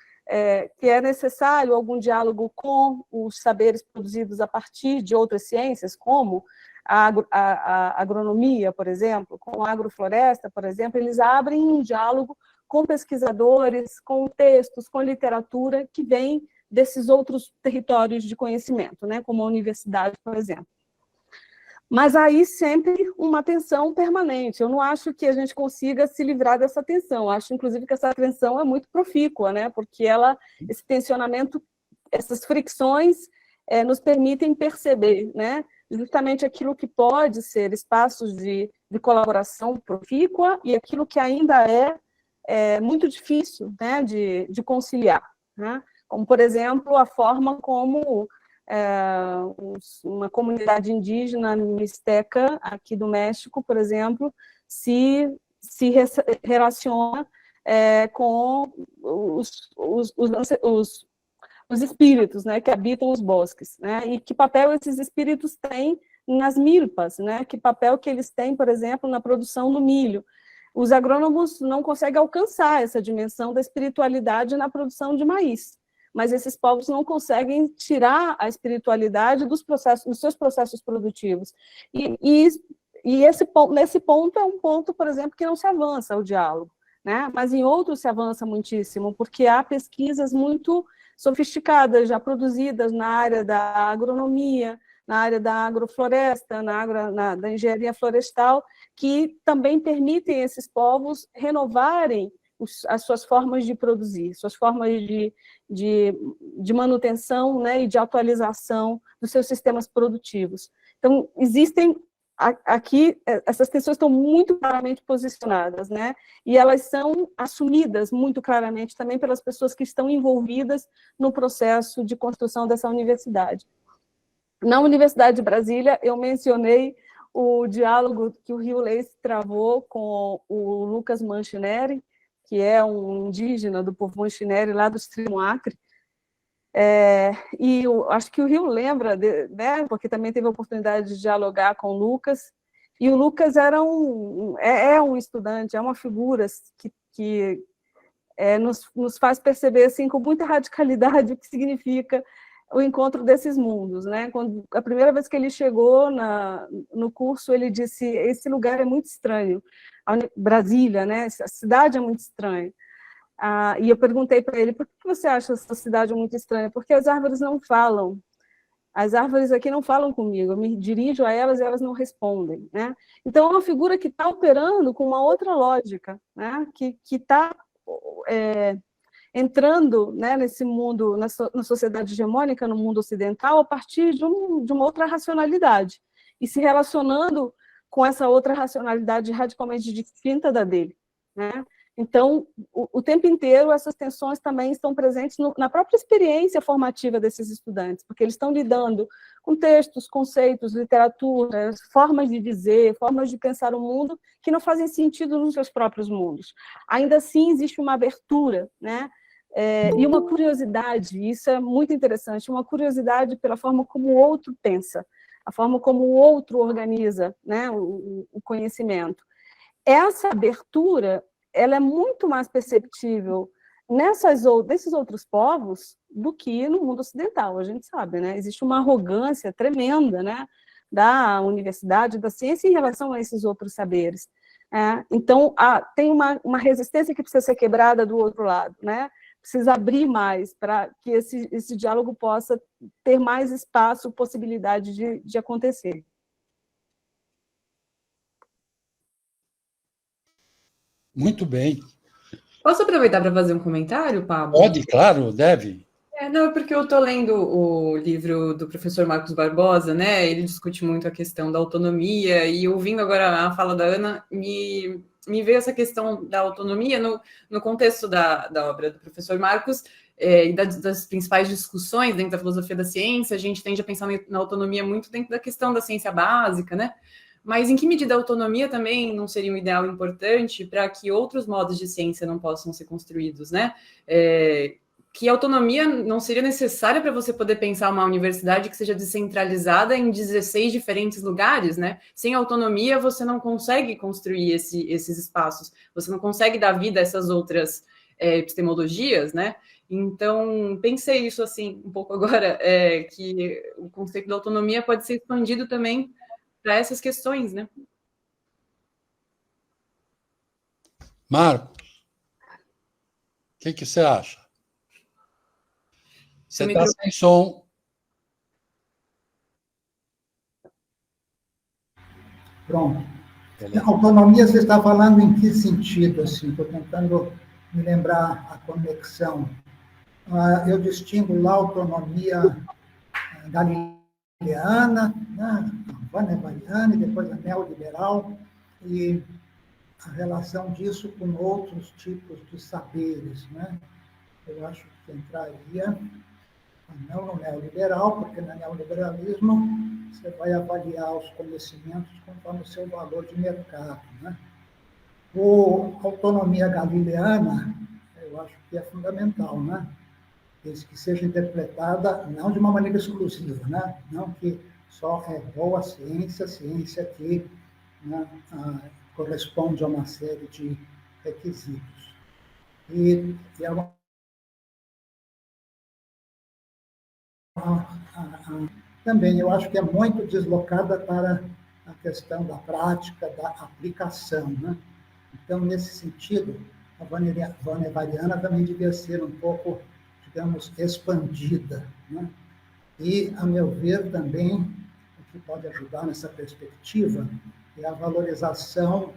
que é necessário algum diálogo com os saberes produzidos a partir de outras ciências, como a agronomia, por exemplo, com a agrofloresta, por exemplo, eles abrem um diálogo com pesquisadores, com textos, com literatura que vem desses outros territórios de conhecimento, né, como a universidade, por exemplo. Mas aí sempre uma tensão permanente. Eu não acho que a gente consiga se livrar dessa tensão. Acho, inclusive, que essa tensão é muito profícua, né? Porque esse tensionamento, essas fricções nos permitem perceber, né? Justamente aquilo que pode ser espaços de colaboração profícua e aquilo que ainda é muito difícil, né, de conciliar, né? Como, por exemplo, a forma como uma comunidade indígena mixteca aqui do México, por exemplo, se relaciona com os espíritos, né, que habitam os bosques, né, e que papel esses espíritos têm nas milpas, né, que papel que eles têm, por exemplo, na produção do milho. Os agrônomos não conseguem alcançar essa dimensão da espiritualidade na produção de maíz, mas esses povos não conseguem tirar a espiritualidade dos seus processos produtivos. Nesse ponto é um ponto, por exemplo, que não se avança o diálogo, né? Mas em outros se avança muitíssimo, porque há pesquisas muito sofisticadas, já produzidas na área da agronomia, na área da agrofloresta, da engenharia florestal, que também permitem esses povos renovarem as suas formas de produzir, suas formas de manutenção, né, e de atualização dos seus sistemas produtivos. Então, existem aqui, essas questões estão muito claramente posicionadas, né, e elas são assumidas muito claramente também pelas pessoas que estão envolvidas no processo de construção dessa universidade. Na Universidade de Brasília, eu mencionei o diálogo que o Rio Leite travou com o Lucas Manchineri, que é um indígena do povo Manchineri, lá do extremo Acre. E eu acho que o Rio lembra, né, porque também teve a oportunidade de dialogar com o Lucas, e o Lucas era um estudante, é uma figura que nos faz perceber assim, com muita radicalidade o que significa o encontro desses mundos, né? Quando, a primeira vez que ele chegou no curso, ele disse: esse lugar é muito estranho, Brasília, né? A cidade é muito estranha. E eu perguntei para ele: por que você acha essa cidade muito estranha? Porque as árvores não falam. As árvores aqui não falam comigo, eu me dirijo a elas e elas não respondem, né? Então, é uma figura que está operando com uma outra lógica, né? Que está entrando, né, nesse mundo, na sociedade hegemônica, no mundo ocidental, a partir de uma outra racionalidade, e se relacionando com essa outra racionalidade radicalmente distinta da dele, né? Então, o tempo inteiro, essas tensões também estão presentes na própria experiência formativa desses estudantes, porque eles estão lidando com textos, conceitos, literatura, formas de dizer, formas de pensar o mundo que não fazem sentido nos seus próprios mundos. Ainda assim, existe uma abertura, né? E uma curiosidade, isso é muito interessante, uma curiosidade pela forma como o outro pensa, a forma como o outro organiza, né, o conhecimento. Essa abertura, ela é muito mais perceptível nesses outros povos do que no mundo ocidental, a gente sabe, né? Existe uma arrogância tremenda, né, da universidade, da ciência em relação a esses outros saberes. Então, tem uma resistência que precisa ser quebrada do outro lado, né? Precisa abrir mais para que esse diálogo possa ter mais espaço, possibilidade de acontecer. Muito bem. Posso aproveitar para fazer um comentário, Pablo? Pode, claro, deve. Não, porque eu estou lendo o livro do professor Marcos Barbosa, né? Ele discute muito a questão da autonomia, e ouvindo agora a fala da Ana, me veio essa questão da autonomia no contexto da obra do professor Marcos, e das principais discussões dentro da filosofia da ciência. A gente tende a pensar na autonomia muito dentro da questão da ciência básica, né? Mas em que medida a autonomia também não seria um ideal importante para que outros modos de ciência não possam ser construídos, né? Que a autonomia não seria necessária para você poder pensar uma universidade que seja descentralizada em 16 diferentes lugares, né? Sem autonomia, você não consegue construir esses espaços, você não consegue dar vida a essas outras epistemologias, né? Então, pensei isso assim um pouco agora, que o conceito da autonomia pode ser expandido também para essas questões, né? Marcos, o que você acha? Você está sem som. Pronto. A autonomia, você está falando em que sentido? Assim? Estou tentando me lembrar a conexão. Eu distingo lá a autonomia galileana, né, Wanevariana, e depois a neoliberal, e a relação disso com outros tipos de saberes, né? Eu acho que entraria não no neoliberal, porque no neoliberalismo você vai avaliar os conhecimentos conforme o seu valor de mercado, né? A autonomia galileana, eu acho que é fundamental, né? Desde que seja interpretada não de uma maneira exclusiva, né? Não que só é boa ciência que, né, corresponde a uma série de requisitos. E é uma também eu acho que é muito deslocada para a questão da prática, da aplicação, né? Então, nesse sentido, a Wanevariana também devia ser um pouco, digamos, expandida, né? E, a meu ver, também que pode ajudar nessa perspectiva é a valorização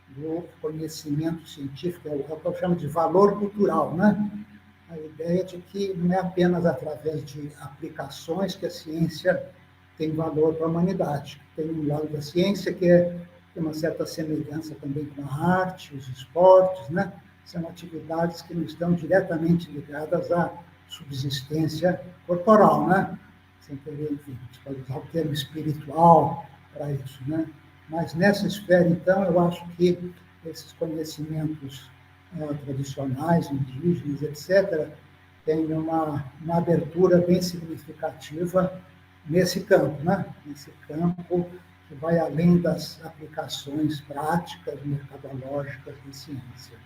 do conhecimento científico, é o que eu chamo de valor cultural, né? A ideia de que não é apenas através de aplicações que a ciência tem valor para a humanidade. Tem um lado da ciência que tem uma certa semelhança também com a arte, os esportes, né? São atividades que não estão diretamente ligadas à subsistência corporal, né? Sem querer, enfim, a gente pode usar o termo espiritual para isso, né? Mas nessa esfera, então, eu acho que esses conhecimentos tradicionais, indígenas, etc., têm uma abertura bem significativa nesse campo, né? Nesse campo que vai além das aplicações práticas, mercadológicas de ciência.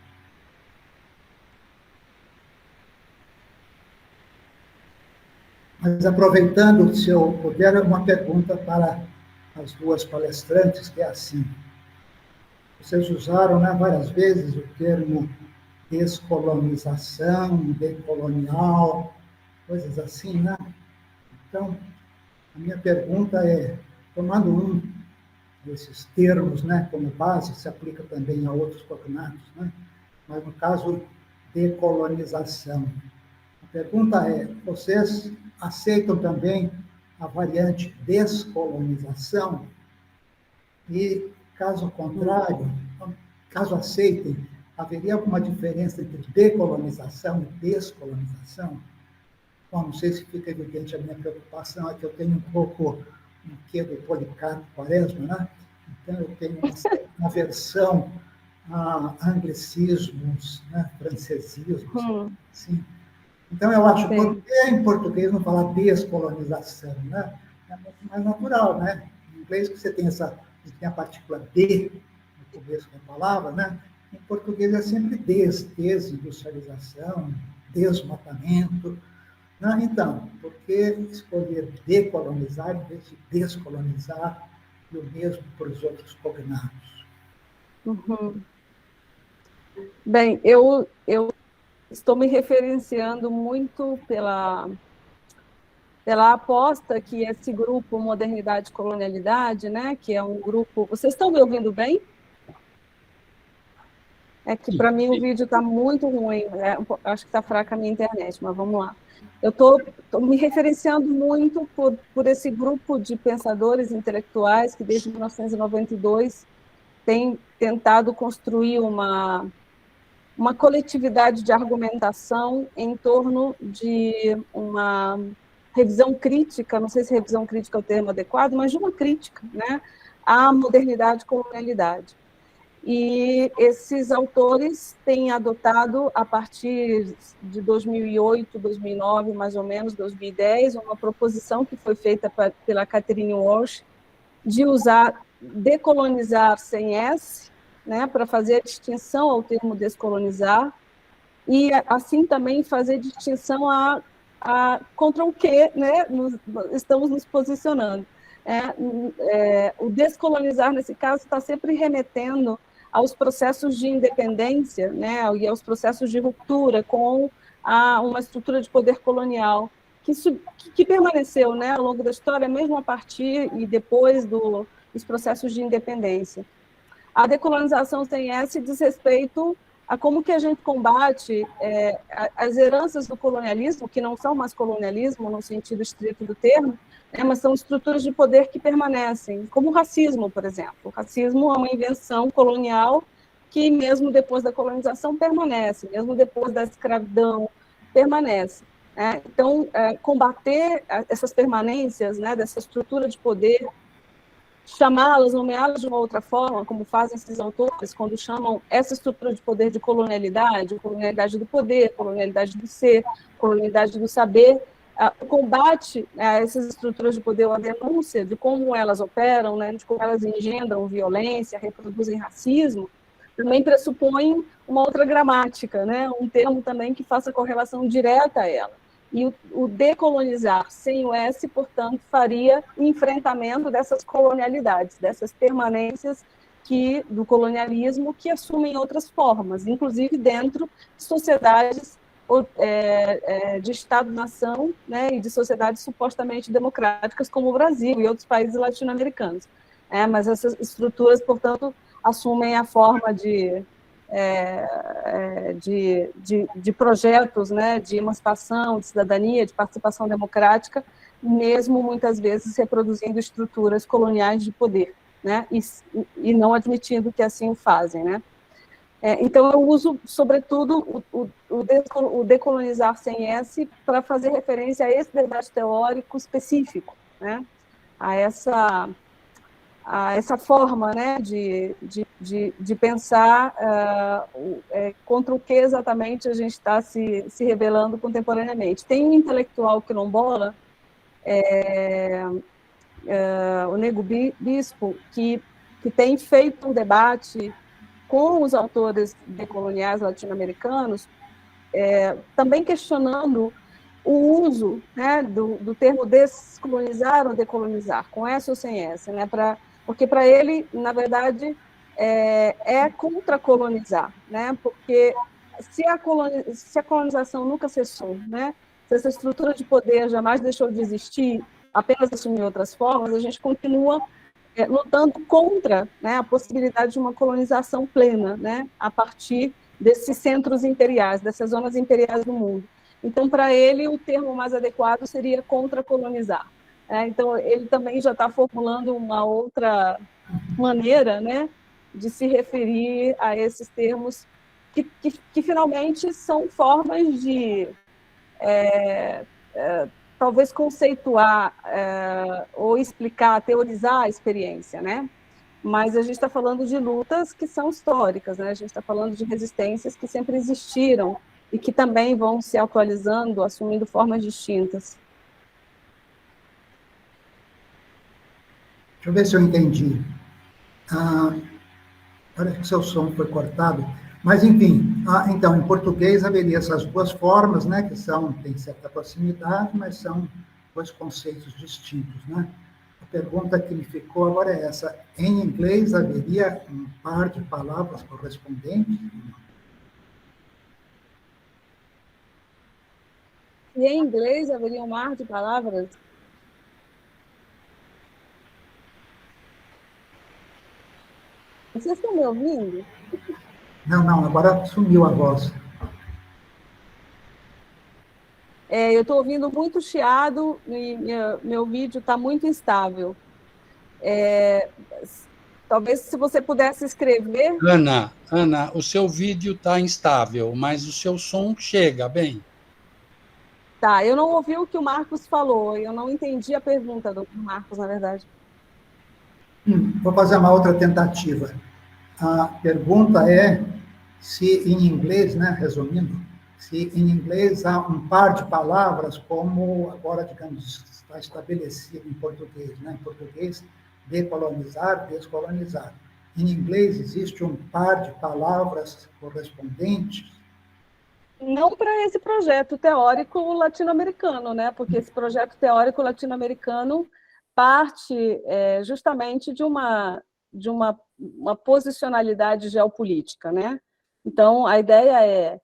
Mas, aproveitando, se eu puder, uma pergunta para as duas palestrantes, que é assim. Vocês usaram, né, várias vezes o termo descolonização, decolonial, coisas assim, né? Então, a minha pergunta é, tomando um desses termos, né, como base, se aplica também a outros cognatos, né? Mas, no caso, decolonização. A pergunta é, vocês aceitam também a variante descolonização? E, caso contrário, caso aceitem, haveria alguma diferença entre decolonização e descolonização? Bom, não sei se fica evidente a minha preocupação, é que eu tenho um pouco um quê do Policarpo Quaresma, né? Então, eu tenho uma aversão a anglicismos, né? Francesismos, assim. Então, eu acho que por que em português não falar descolonização, né? É muito mais natural, né? Em inglês, que você tem a partícula de no começo da palavra, né? Em português é sempre desindustrialização, desmatamento. Né? Então, por que escolher decolonizar em vez de descolonizar e o mesmo para os outros cognatos? Uhum. Bem, eu estou me referenciando muito pela aposta que esse grupo Modernidade e Colonialidade, né, que é um grupo... Vocês estão me ouvindo bem? É que, para mim, o vídeo está muito ruim, né? Acho que está fraca a minha internet, mas vamos lá. Eu estou me referenciando muito por esse grupo de pensadores intelectuais que, desde 1992, tem tentado construir uma coletividade de argumentação em torno de uma revisão crítica, não sei se revisão crítica é o termo adequado, mas de uma crítica, né, à modernidade e colonialidade. E esses autores têm adotado, a partir de 2008, 2009, mais ou menos, 2010, uma proposição que foi feita pela Catherine Walsh de usar decolonizar sem S, né, para fazer a distinção ao termo descolonizar, e assim também fazer distinção contra o que, né, estamos nos posicionando. O descolonizar, nesse caso, está sempre remetendo aos processos de independência, né, e aos processos de ruptura com uma estrutura de poder colonial que permaneceu, né, ao longo da história, mesmo a partir e depois dos processos de independência. A decolonização sem S diz respeito a como que a gente combate as heranças do colonialismo, que não são mais colonialismo no sentido estrito do termo, né, mas são estruturas de poder que permanecem, como o racismo, por exemplo. O racismo é uma invenção colonial que, mesmo depois da colonização, permanece, mesmo depois da escravidão, permanece. Né? Então, combater essas permanências, né, dessa estrutura de poder, chamá-las, nomeá-las de uma outra forma, como fazem esses autores, quando chamam essa estrutura de poder de colonialidade do poder, colonialidade do ser, colonialidade do saber, o combate a essas estruturas de poder, a denúncia de como elas operam, né, de como elas engendram violência, reproduzem racismo, também pressupõe uma outra gramática, né, um termo também que faça correlação direta a ela. E o decolonizar sem o S, portanto, faria o enfrentamento dessas colonialidades, dessas permanências do colonialismo que assumem outras formas, inclusive dentro de sociedades de Estado-nação, né, e de sociedades supostamente democráticas, como o Brasil e outros países latino-americanos. Mas essas estruturas, portanto, assumem a forma de projetos, né, de emancipação, de cidadania, de participação democrática, mesmo muitas vezes reproduzindo estruturas coloniais de poder, né, e não admitindo que assim o fazem, né. Então, eu uso, sobretudo, o Decolonizar Sem S para fazer referência a esse debate teórico específico, né, a essa forma, né, de pensar contra o que exatamente a gente está se rebelando contemporaneamente. Tem um intelectual quilombola, o Nego Bispo, que tem feito um debate com os autores decoloniais latino-americanos, também questionando o uso, né, do termo descolonizar ou decolonizar, com S ou sem S, né, porque para ele, na verdade, é contra-colonizar, né, porque se a colonização nunca cessou, né, se essa estrutura de poder jamais deixou de existir, apenas assumiu outras formas, a gente continua lutando contra, né, a possibilidade de uma colonização plena, né, a partir desses centros imperiais, dessas zonas imperiais do mundo. Então, para ele, o termo mais adequado seria contra-colonizar. Então, ele também já está formulando uma outra maneira, né, de se referir a esses termos que finalmente são formas de talvez conceituar ou explicar, teorizar a experiência, né? Mas a gente está falando de lutas que são históricas, né? A gente está falando de resistências que sempre existiram e que também vão se atualizando, assumindo formas distintas. Deixa eu ver se eu entendi. Parece que seu som foi cortado. Mas, enfim, então, em português haveria essas duas formas, né, que têm certa proximidade, mas são dois conceitos distintos, né? A pergunta que me ficou agora é essa: em inglês haveria um par de palavras correspondentes? E em inglês haveria um mar de palavras? Vocês estão me ouvindo? Não, agora sumiu a voz. Eu estou ouvindo muito chiado e meu vídeo está muito instável. Talvez se você pudesse escrever... Ana, o seu vídeo está instável, mas o seu som chega bem. Tá, eu não ouvi o que o Marcos falou, eu não entendi a pergunta do Marcos, na verdade. Vou fazer uma outra tentativa. A pergunta é se em inglês, né, resumindo, se em inglês há um par de palavras como agora, digamos, está estabelecido em português, né? Em português, decolonizar, descolonizar. Em inglês existe um par de palavras correspondentes? Não para esse projeto teórico latino-americano, né? Porque esse projeto teórico latino-americano parte justamente de uma posicionalidade geopolítica, né? Então, a ideia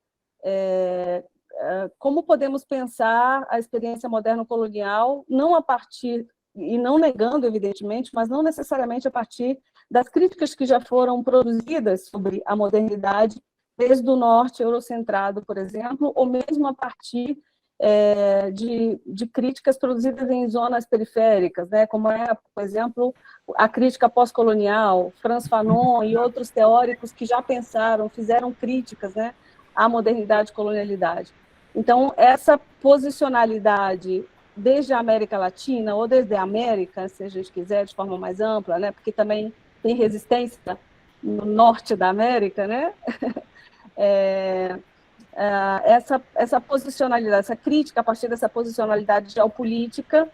como podemos pensar a experiência moderno-colonial, não a partir, e não negando, evidentemente, mas não necessariamente a partir das críticas que já foram produzidas sobre a modernidade, desde o norte eurocentrado, por exemplo, ou mesmo a partir de críticas produzidas em zonas periféricas, né, como por exemplo, a crítica pós-colonial, Frantz Fanon e outros teóricos que já pensaram, fizeram críticas, né, à modernidade e colonialidade. Então, essa posicionalidade desde a América Latina, ou desde a América, se a gente quiser, de forma mais ampla, né, porque também tem resistência no norte da América, né, essa posicionalidade, essa crítica a partir dessa posicionalidade geopolítica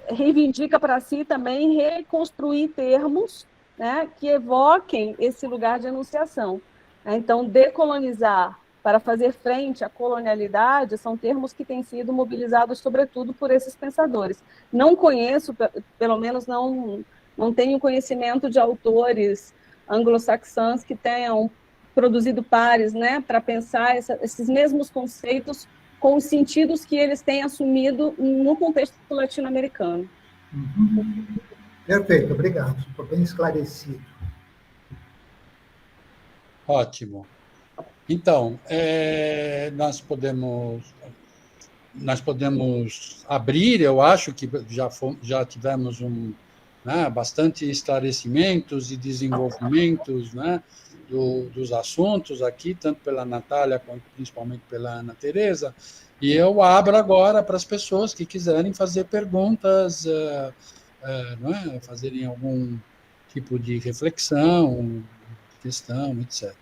reivindica para si também reconstruir termos, né, que evoquem esse lugar de enunciação. Então, decolonizar para fazer frente à colonialidade são termos que têm sido mobilizados, sobretudo, por esses pensadores. Não conheço, pelo menos não tenho conhecimento de autores anglo-saxãs que tenham produzido pares, né, para pensar esses mesmos conceitos com os sentidos que eles têm assumido no contexto latino-americano. Perfeito, obrigado. Estou bem esclarecido. Ótimo. Então, nós podemos abrir, eu acho que já tivemos bastante esclarecimentos e desenvolvimentos, né, dos assuntos aqui, tanto pela Natália quanto principalmente pela Ana Teresa, e eu abro agora para as pessoas que quiserem fazer perguntas, né, fazerem algum tipo de reflexão, questão, etc.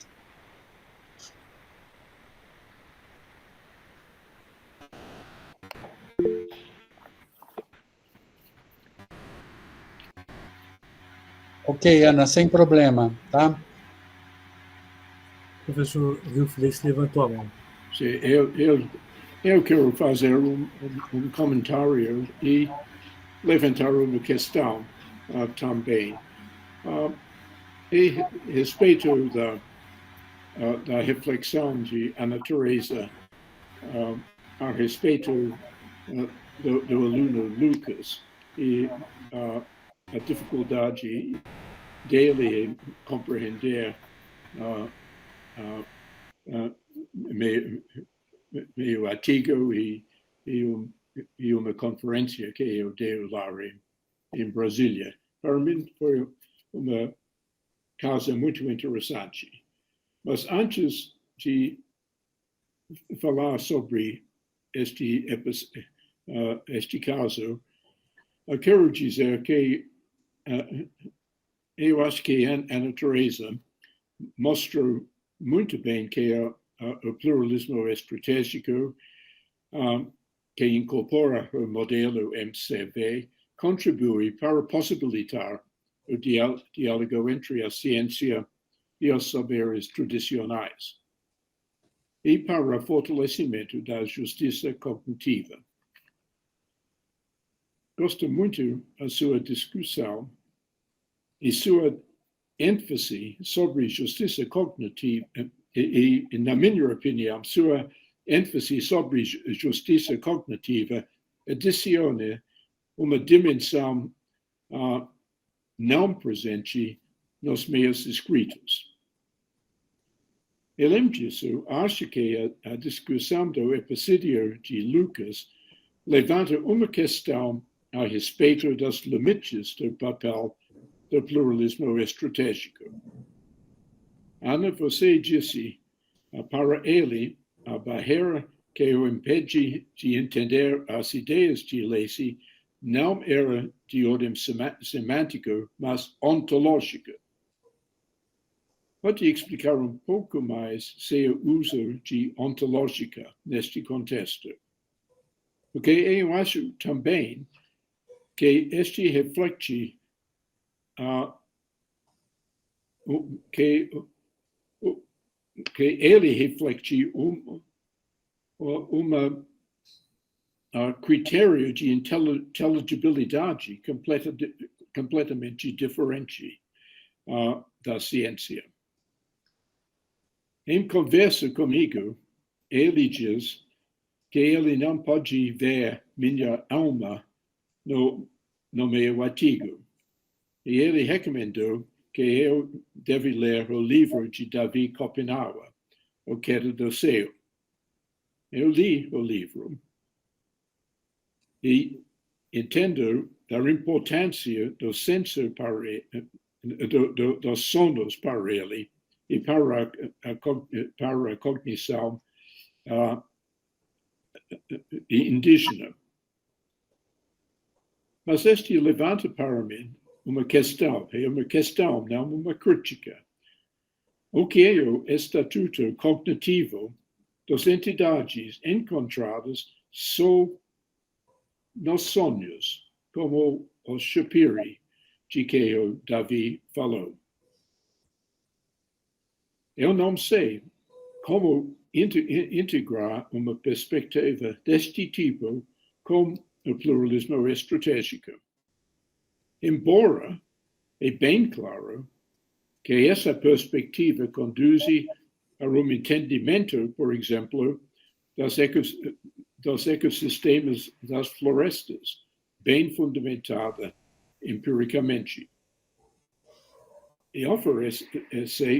Ok, Ana, sem problema, tá? O professor Wilfredo levantou a mão. Sim, eu quero fazer comentário e levantar uma questão também. E respeito da reflexão de Ana Teresa a respeito do aluno Lucas e a dificuldade dele em compreender meu artigo e uma conferência que eu dei lá em Brasília. Para mim foi uma causa muito interessante. Mas antes de falar sobre este caso, eu quero dizer que eu acho que Ana Teresa mostrou muito bem que o pluralismo estratégico, que incorpora o modelo MCV, contribui para possibilitar o diálogo entre a ciência e os saberes tradicionais e para o fortalecimento da justiça cognitiva. Gosto muito da sua discussão e sua ênfase sobre justiça cognitiva e, na minha opinião, sua ênfase sobre justiça cognitiva adiciona uma dimensão não presente nos meus escritos. Além disso, acho que a discussão do episódio de Lucas levanta uma questão a respeito dos limites do papel do pluralismo estratégico. Ana, você disse, para ele, a barreira que o impede de entender as ideias de Lacey não era de ordem semântico, mas ontológica. Pode explicar um pouco mais seu uso de ontológica neste contexto? Porque eu acho também que este reflete que ele reflete critério de inteligibilidade completamente diferente da ciência. Em conversa comigo, ele diz que ele não pode ver minha alma no meu artigo. E ele recomendou que eu deve ler o livro de Davi Kopenawa, O Queda do Céu. Eu li o livro e entendo da importância do senso dos sonos para ele e para a cognição indígena. Mas este levanta para mim uma questão, não uma crítica. O que é o estatuto cognitivo das entidades encontradas só nos sonhos, como o Shapiri, de que o Davi falou? Eu não sei como integrar uma perspectiva deste tipo com o pluralismo estratégico. Embora é bem claro que essa perspectiva conduze a entendimento, por exemplo, dos ecossistemas das florestas, bem fundamentada empiricamente. E oferece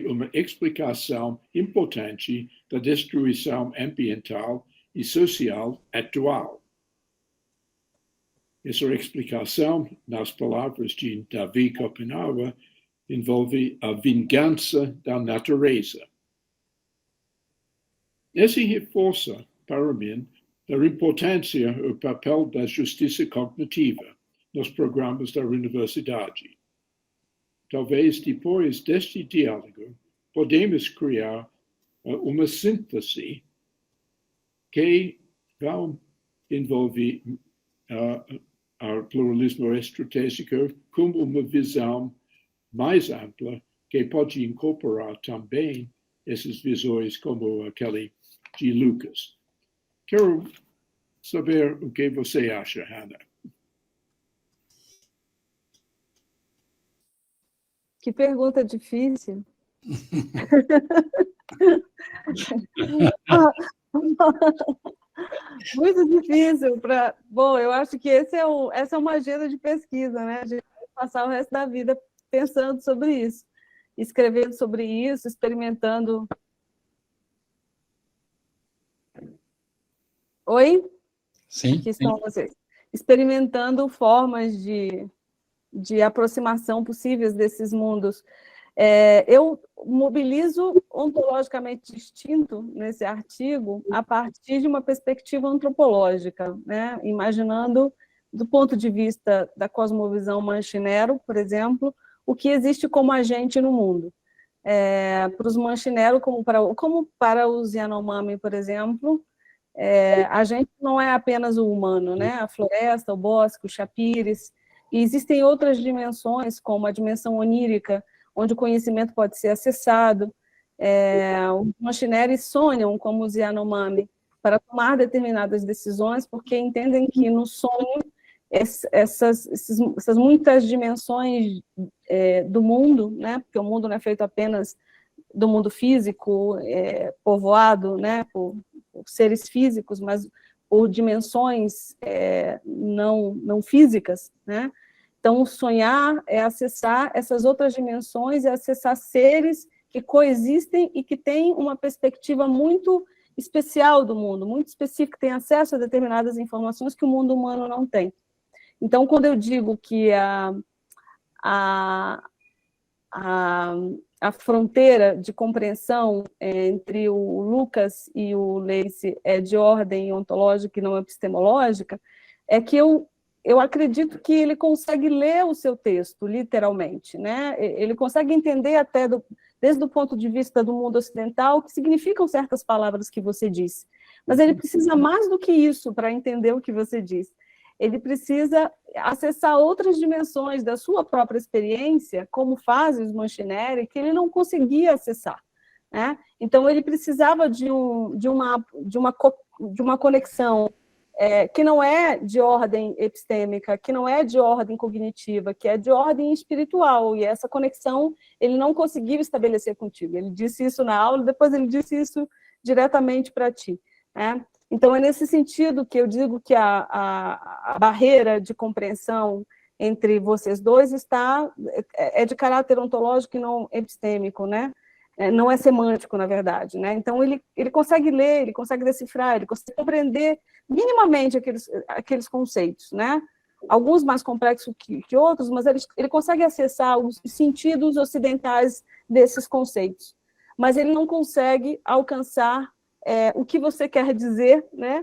uma explicação importante da destruição ambiental e social atual. Essa explicação, nas palavras de Davi Kopenawa, envolve a vingança da natureza. Esse reforça, para mim, a importância do papel da justiça cognitiva nos programas da universidade. Talvez depois deste diálogo, podemos criar uma síntese que vai envolver o pluralismo estratégico como uma visão mais ampla que pode incorporar também essas visões como aquele de Lucas. Quero saber o que você acha, Hannah. Que pergunta difícil. Muito difícil. Bom, eu acho que essa é uma agenda de pesquisa, né? A gente vai passar o resto da vida pensando sobre isso, escrevendo sobre isso, experimentando. Oi? Sim. Aqui estão vocês. Experimentando formas de aproximação possíveis desses mundos. Eu mobilizo ontologicamente distinto nesse artigo a partir de uma perspectiva antropológica, né? Imaginando, do ponto de vista da cosmovisão Manchinero, por exemplo, o que existe como agente no mundo. Para os Manchinero, como para os Yanomami, por exemplo, a gente não é apenas o humano, né? A floresta, o bosque, os chapires, e existem outras dimensões, como a dimensão onírica, onde o conhecimento pode ser acessado. Os Manchineres sonham, como os Yanomami, para tomar determinadas decisões, porque entendem que no sonho essas muitas dimensões do mundo, né? Porque o mundo não é feito apenas do mundo físico, povoado, né? Por seres físicos, mas por dimensões não físicas, né? Então, sonhar é acessar essas outras dimensões, é acessar seres que coexistem e que têm uma perspectiva muito especial do mundo, muito específica, tem acesso a determinadas informações que o mundo humano não tem. Então, quando eu digo que a fronteira de compreensão entre o Lucas e o Lacey é de ordem ontológica e não epistemológica, é que eu acredito que ele consegue ler o seu texto, literalmente, né? Ele consegue entender até, desde o ponto de vista do mundo ocidental, o que significam certas palavras que você disse. Mas ele precisa mais do que isso para entender o que você diz. Ele precisa acessar outras dimensões da sua própria experiência, como fazem os Manchineri, que ele não conseguia acessar, né? Então, ele precisava de uma conexão que não é de ordem epistêmica, que não é de ordem cognitiva, que é de ordem espiritual, e essa conexão ele não conseguiu estabelecer contigo. Ele disse isso na aula, depois ele disse isso diretamente para ti, né? Então, é nesse sentido que eu digo que a barreira de compreensão entre vocês dois é de caráter ontológico e não epistêmico, né? Não é semântico, na verdade, né? Então, ele consegue ler, ele consegue decifrar, ele consegue compreender minimamente aqueles conceitos, né? Alguns mais complexos que outros, mas ele consegue acessar os sentidos ocidentais desses conceitos. Mas ele não consegue alcançar o que você quer dizer, né?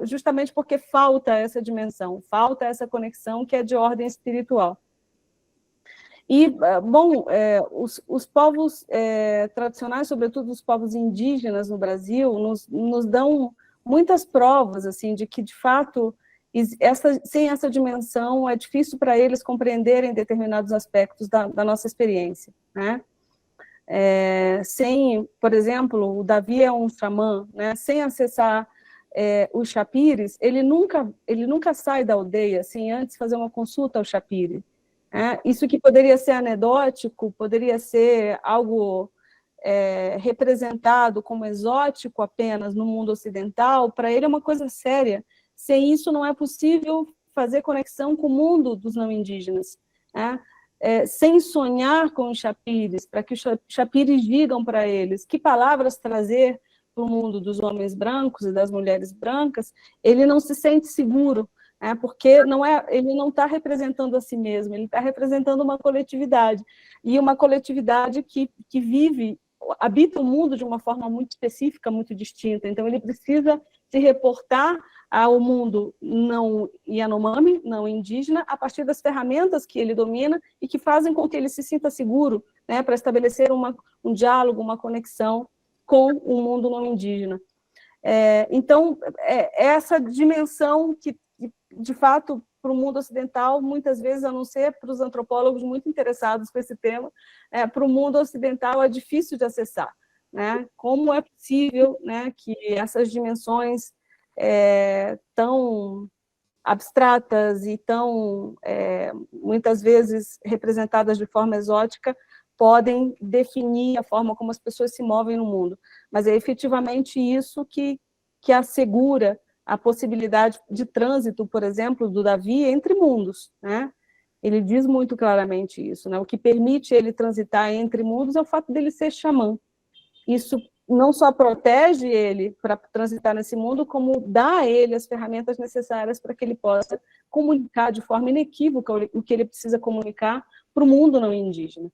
Justamente porque falta essa dimensão, falta essa conexão que é de ordem espiritual. E, bom, os povos tradicionais, sobretudo os povos indígenas no Brasil, nos dão muitas provas assim, de que, de fato, sem essa dimensão, é difícil para eles compreenderem determinados aspectos da nossa experiência, né? Por exemplo, o Davi é um xamã, né? Sem acessar os chapires, ele nunca sai da aldeia sem antes fazer uma consulta ao chapire. Isso que poderia ser anedótico, poderia ser algo representado como exótico apenas no mundo ocidental, para ele é uma coisa séria. Sem isso não é possível fazer conexão com o mundo dos não indígenas, né? Sem sonhar com os chapires, para que os chapires digam para eles que palavras trazer para o mundo dos homens brancos e das mulheres brancas, ele não se sente seguro, porque ele não está representando a si mesmo, ele está representando uma coletividade, e uma coletividade que habita o mundo de uma forma muito específica, muito distinta. Então, ele precisa se reportar ao mundo não Yanomami, não indígena, a partir das ferramentas que ele domina e que fazem com que ele se sinta seguro, né, para estabelecer um diálogo, uma conexão com o mundo não indígena. Então, essa dimensão que, de fato, para o mundo ocidental, muitas vezes, a não ser para os antropólogos muito interessados com esse tema, para o mundo ocidental é difícil de acessar, né? Como é possível, né, que essas dimensões tão abstratas e tão, muitas vezes, representadas de forma exótica, podem definir a forma como as pessoas se movem no mundo. Mas é efetivamente isso que assegura a possibilidade de trânsito, por exemplo, do Davi entre mundos, né? Ele diz muito claramente isso, né? O que permite ele transitar entre mundos é o fato dele ser xamã. Isso não só protege ele para transitar nesse mundo, como dá a ele as ferramentas necessárias para que ele possa comunicar de forma inequívoca o que ele precisa comunicar para o mundo não indígena.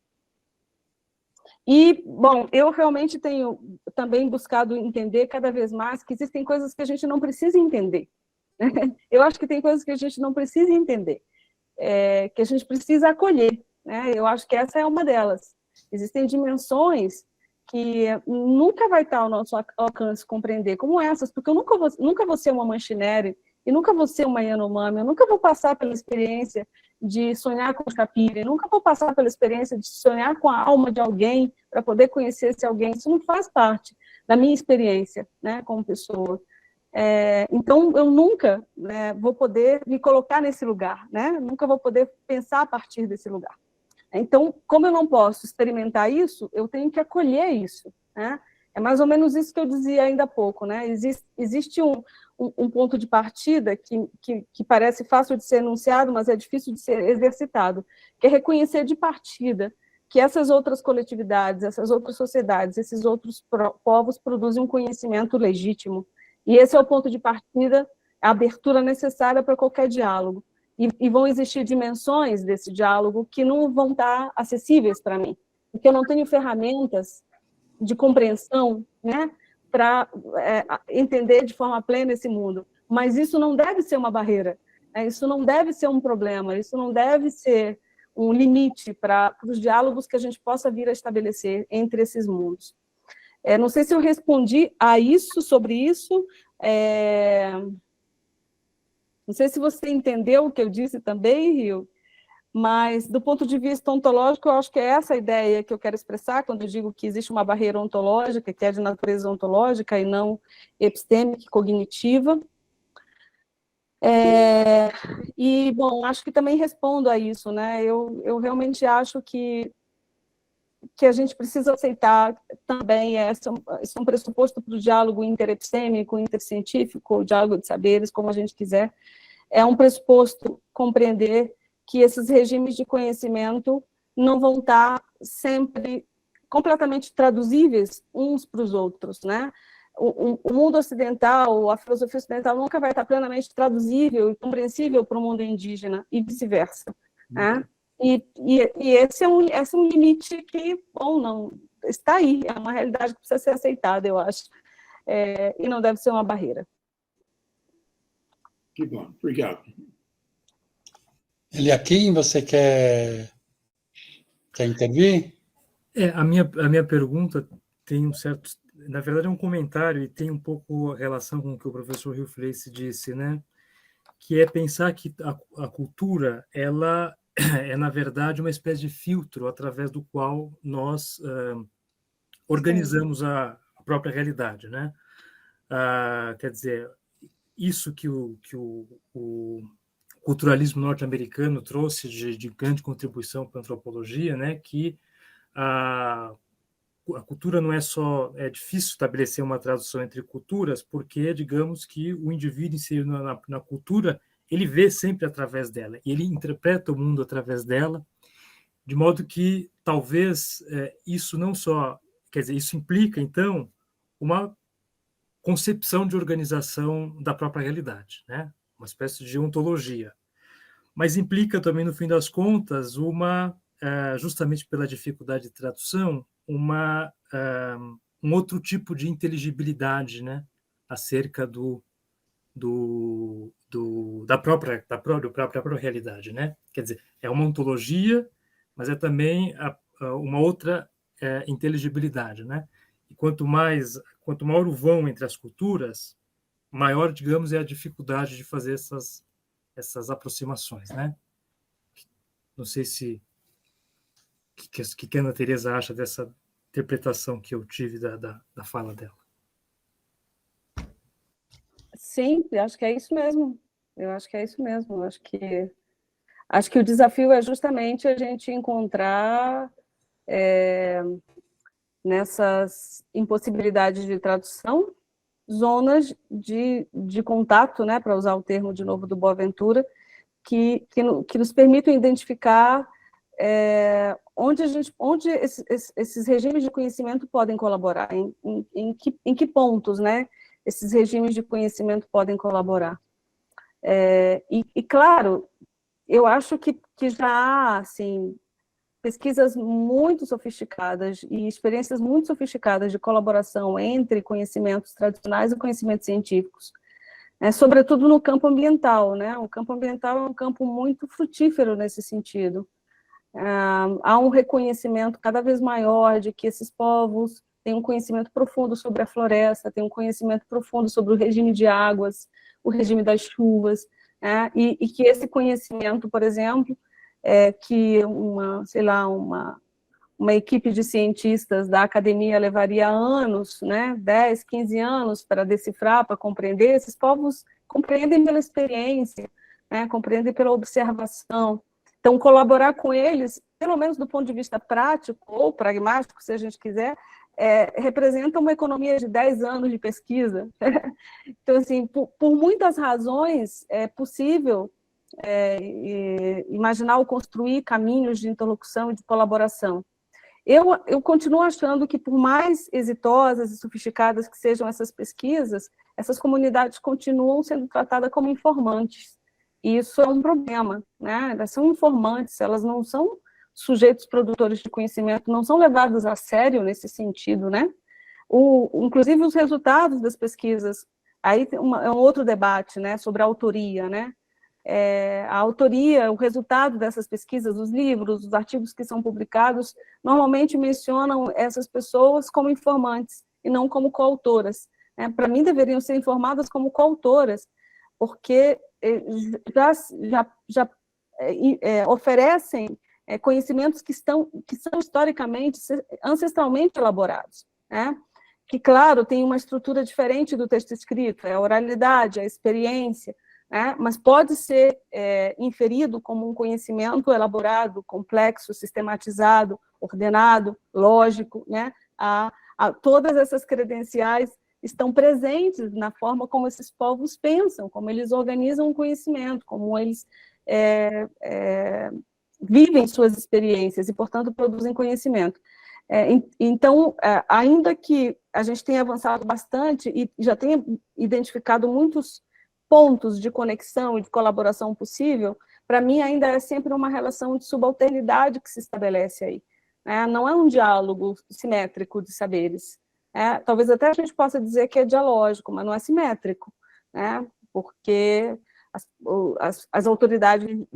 E, bom, eu realmente tenho também buscado entender cada vez mais que existem coisas que a gente não precisa entender. Eu acho que tem coisas que a gente não precisa entender, que a gente precisa acolher, né? Eu acho que essa é uma delas. Existem dimensões que nunca vai estar ao nosso alcance compreender, como essas, porque eu nunca vou ser uma Manchineri, e nunca vou ser uma Yanomami, eu nunca vou passar pela experiência de sonhar com o Chapire, nunca vou passar pela experiência de sonhar com a alma de alguém para poder conhecer esse alguém. Isso não faz parte da minha experiência, né, como pessoa. Então, eu nunca, né, vou poder me colocar nesse lugar, né? Nunca vou poder pensar a partir desse lugar. Então, como eu não posso experimentar isso, eu tenho que acolher isso, né? É mais ou menos isso que eu dizia ainda há pouco, né? Existe um ponto de partida que parece fácil de ser enunciado, mas é difícil de ser exercitado, que é reconhecer de partida que essas outras coletividades, essas outras sociedades, esses outros povos produzem um conhecimento legítimo. E esse é o ponto de partida, a abertura necessária para qualquer diálogo. E vão existir dimensões desse diálogo que não vão estar acessíveis para mim, porque eu não tenho ferramentas de compreensão, né, para entender de forma plena esse mundo. Mas isso não deve ser uma barreira, né? Isso não deve ser um problema, isso não deve ser um limite para os diálogos que a gente possa vir a estabelecer entre esses mundos. Não sei se eu respondi a isso, sobre isso. Não sei se você entendeu o que eu disse também, Rio, mas do ponto de vista ontológico, eu acho que é essa a ideia que eu quero expressar quando eu digo que existe uma barreira ontológica, que é de natureza ontológica e não epistêmica e cognitiva. E, bom, acho que também respondo a isso, né? Eu realmente acho que a gente precisa aceitar também, isso é um pressuposto para o diálogo interepistêmico, intercientífico, o diálogo de saberes, como a gente quiser, é um pressuposto compreender que esses regimes de conhecimento não vão estar sempre completamente traduzíveis uns para os outros, né? O mundo ocidental, a filosofia ocidental nunca vai estar plenamente traduzível e compreensível para o mundo indígena e vice-versa, né? E esse é um limite que, bom, não está aí, é uma realidade que precisa ser aceitada, eu acho, e não deve ser uma barreira. Que bom, obrigado. Eliakim, você quer intervir? A minha pergunta tem um certo... Na verdade, é um comentário e tem um pouco relação com o que o professor Rio Fleiss disse, né? Que é pensar que a cultura, ela é, na verdade, uma espécie de filtro através do qual nós organizamos a própria realidade, né? Quer dizer, isso que o culturalismo norte-americano trouxe de grande contribuição para a antropologia, né, que a cultura não é só... É difícil estabelecer uma tradução entre culturas, porque, digamos que o indivíduo inserido na cultura, ele vê sempre através dela, e ele interpreta o mundo através dela, de modo que talvez isso não só... Quer dizer, isso implica, então, uma concepção de organização da própria realidade, né? Uma espécie de ontologia. Mas implica também, no fim das contas, justamente pela dificuldade de tradução, um outro tipo de inteligibilidade, né? Acerca da própria realidade, né? Quer dizer, é uma ontologia, mas é também uma outra inteligibilidade, né? E quanto maior o vão entre as culturas, maior, digamos, é a dificuldade de fazer essas aproximações, né? Não sei se que a Ana Teresa acha dessa interpretação que eu tive da fala dela. Sim, acho que é isso mesmo. Eu acho que é isso mesmo. Acho que o desafio é justamente a gente encontrar nessas impossibilidades de tradução zonas de contato, né, para usar o termo de novo do Boaventura, que nos permitam identificar onde esses regimes de conhecimento podem colaborar, em que pontos, né, esses regimes de conhecimento podem colaborar. E claro, eu acho que já há, assim, pesquisas muito sofisticadas e experiências muito sofisticadas de colaboração entre conhecimentos tradicionais e conhecimentos científicos, sobretudo no campo ambiental, né? O campo ambiental é um campo muito frutífero nesse sentido. Há um reconhecimento cada vez maior de que esses povos têm um conhecimento profundo sobre a floresta, têm um conhecimento profundo sobre o regime de águas, o regime das chuvas, né? E que esse conhecimento, por exemplo, que uma equipe de cientistas da academia levaria anos, né, 10, 15 anos para decifrar, para compreender, esses povos compreendem pela experiência, né, compreendem pela observação. Então, colaborar com eles, pelo menos do ponto de vista prático ou pragmático, se a gente quiser, representa uma economia de 10 anos de pesquisa. Então, assim, por muitas razões, é possível imaginar ou construir caminhos de interlocução e de colaboração. Eu continuo achando que, por mais exitosas e sofisticadas que sejam essas pesquisas, essas comunidades continuam sendo tratadas como informantes. E isso é um problema, né? Elas são informantes, elas não são sujeitos produtores de conhecimento, não são levadas a sério nesse sentido, né? Inclusive, os resultados das pesquisas, aí é um outro debate, né, sobre a autoria, né? A autoria, o resultado dessas pesquisas, os livros, os artigos que são publicados, normalmente mencionam essas pessoas como informantes e não como coautoras. Para mim, deveriam ser informadas como coautoras, porque já oferecem conhecimentos que são historicamente, ancestralmente elaborados, né? Que, claro, tem uma estrutura diferente do texto escrito, a oralidade, a experiência, mas pode ser inferido como um conhecimento elaborado, complexo, sistematizado, ordenado, lógico, né? Todas essas credenciais estão presentes na forma como esses povos pensam, como eles organizam o conhecimento, como eles vivem suas experiências e, portanto, produzem conhecimento. Então, ainda que a gente tenha avançado bastante e já tenha identificado muitos pontos de conexão e de colaboração possível, para mim ainda é sempre uma relação de subalternidade que se estabelece aí. Não é um diálogo simétrico de saberes. Talvez até a gente possa dizer que é dialógico, mas não é simétrico, né? Porque as autoridades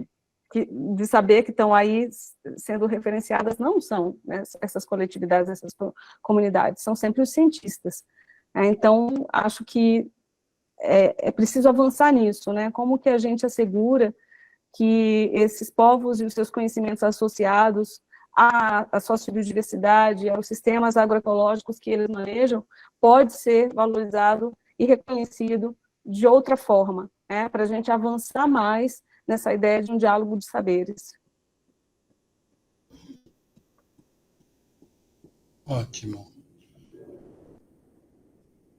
de saber que estão aí sendo referenciadas não são, né, essas coletividades, essas comunidades, são sempre os cientistas. Então, acho que é preciso avançar nisso, né? Como que a gente assegura que esses povos e os seus conhecimentos associados à sociobiodiversidade, aos sistemas agroecológicos que eles manejam, pode ser valorizado e reconhecido de outra forma, né? Para a gente avançar mais nessa ideia de um diálogo de saberes. Ótimo.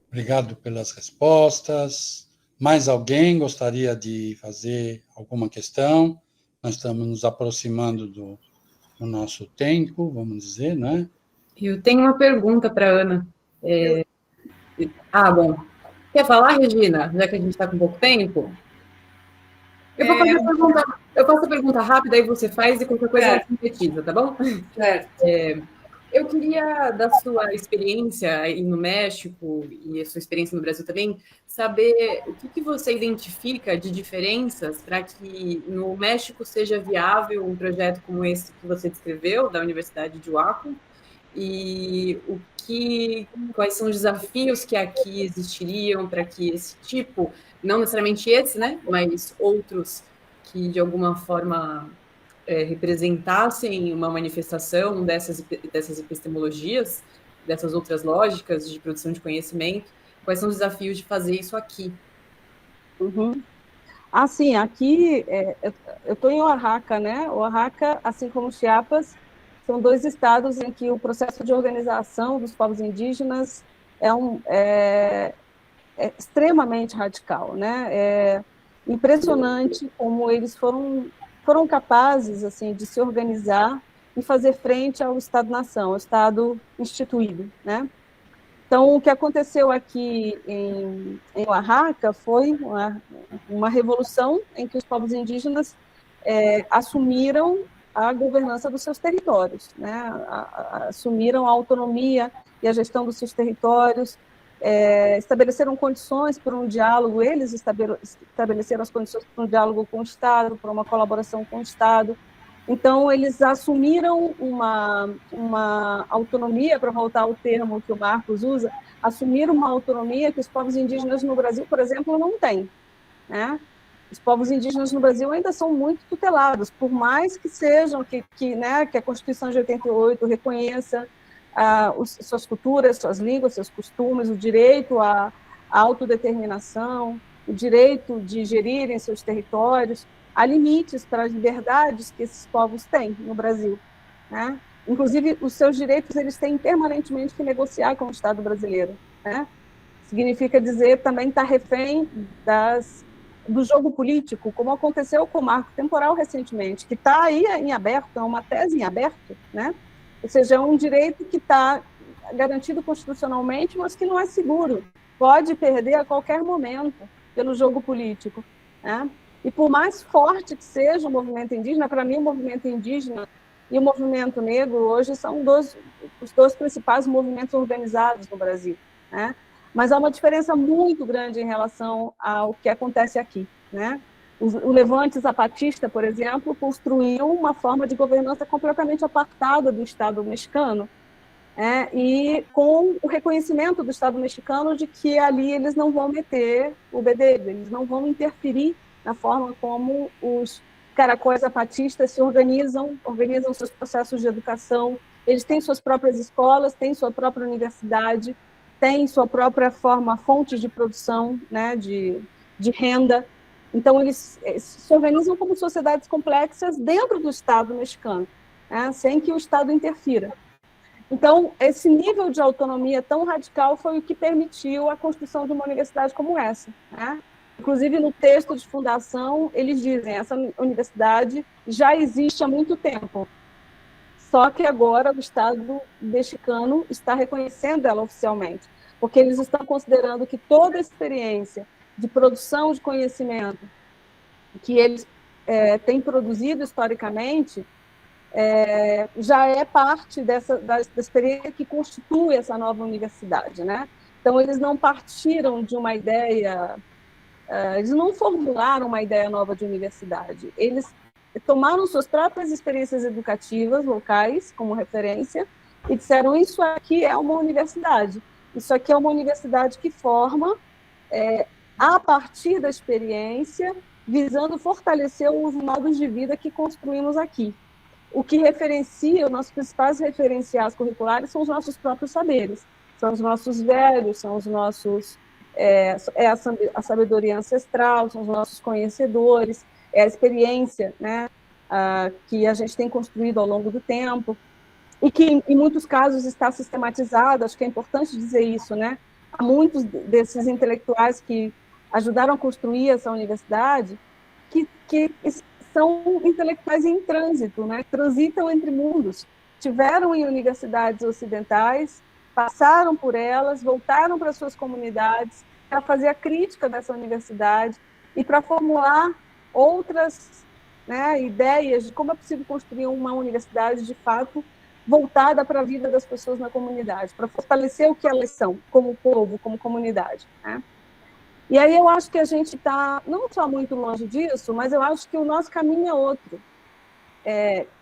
Obrigado pelas respostas. Mais alguém gostaria de fazer alguma questão? Nós estamos nos aproximando do nosso tempo, vamos dizer, né? Eu tenho uma pergunta para a Ana. Bom. Quer falar, Regina? Já que a gente está com pouco tempo? Eu vou fazer a pergunta, eu faço a pergunta rápida, aí você faz e qualquer coisa ela sintetiza, tá bom? Certo. Eu queria, da sua experiência aí no México e a sua experiência no Brasil também, saber o que você identifica de diferenças para que no México seja viável um projeto como esse que você descreveu, da Universidade de Oaxaca, e quais são os desafios que aqui existiriam para que esse tipo, não necessariamente esse, né, mas outros que de alguma forma representassem uma manifestação dessas epistemologias, dessas outras lógicas de produção de conhecimento, quais são os desafios de fazer isso aqui? Uhum. Sim, aqui, eu estou em Oaxaca, né? Oaxaca, assim como Chiapas, são 2 estados em que o processo de organização dos povos indígenas é extremamente radical, né? É impressionante como eles foram capazes, assim, de se organizar e fazer frente ao Estado-nação, ao Estado instituído, né? Então, o que aconteceu aqui em Oaxaca foi uma revolução em que os povos indígenas assumiram a governança dos seus territórios, né? Assumiram a autonomia e a gestão dos seus territórios, estabeleceram condições para um diálogo, eles estabeleceram as condições para um diálogo com o Estado, para uma colaboração com o Estado. Então, eles assumiram uma autonomia, para voltar ao termo que o Marcos usa, assumiram uma autonomia que os povos indígenas no Brasil, por exemplo, não têm, né? Os povos indígenas no Brasil ainda são muito tutelados, por mais que sejam, que a Constituição de 88 reconheça suas culturas, suas línguas, seus costumes, o direito à autodeterminação, o direito de gerirem seus territórios. Há limites para as liberdades que esses povos têm no Brasil, né? Inclusive, os seus direitos eles têm permanentemente que negociar com o Estado brasileiro, né? Significa dizer também estar refém do jogo político, como aconteceu com o marco temporal recentemente, que está aí em aberto, é uma tese em aberto, né? Ou seja, é um direito que está garantido constitucionalmente, mas que não é seguro, pode perder a qualquer momento pelo jogo político, né? E por mais forte que seja o movimento indígena, para mim o movimento indígena e o movimento negro hoje são os 2 principais movimentos organizados no Brasil, né? Mas há uma diferença muito grande em relação ao que acontece aqui, né? O Levante Zapatista, por exemplo, construiu uma forma de governança completamente apartada do Estado mexicano, e com o reconhecimento do Estado mexicano de que ali eles não vão meter o bedelho, eles não vão interferir na forma como os caracóis zapatistas se organizam seus processos de educação, eles têm suas próprias escolas, têm sua própria universidade, têm sua própria fonte de produção, né, de renda. Então, eles se organizam como sociedades complexas dentro do Estado mexicano, né, sem que o Estado interfira. Então, esse nível de autonomia tão radical foi o que permitiu a construção de uma universidade como essa, né? Inclusive, no texto de fundação, eles dizem que essa universidade já existe há muito tempo, só que agora o Estado mexicano está reconhecendo ela oficialmente, porque eles estão considerando que toda a experiência de produção de conhecimento que eles têm produzido historicamente já é parte da experiência que constitui essa nova universidade, né? Então, eles não partiram de uma ideia... eles não formularam uma ideia nova de universidade, eles tomaram suas próprias experiências educativas locais como referência e disseram, isso aqui é uma universidade, isso aqui é uma universidade que forma a partir da experiência, visando fortalecer os modos de vida que construímos aqui. O que referencia, os nossos principais referenciais curriculares são os nossos próprios saberes, são os nossos velhos, são os nossos... a sabedoria ancestral, são os nossos conhecedores. é a experiência, né, que a gente tem construído ao longo do tempo, e que, em muitos casos, está sistematizado. Acho que é importante dizer isso, né? Há muitos desses intelectuais que ajudaram a construir essa universidade que são intelectuais em trânsito, né? Transitam entre mundos, tiveram em universidades ocidentais, passaram por elas, voltaram para suas comunidades para fazer a crítica dessa universidade e para formular outras, né, ideias de como é possível construir uma universidade de fato voltada para a vida das pessoas na comunidade, para fortalecer o que elas são, como povo, como comunidade, né? E aí eu acho que a gente está não só muito longe disso, mas eu acho que o nosso caminho é outro.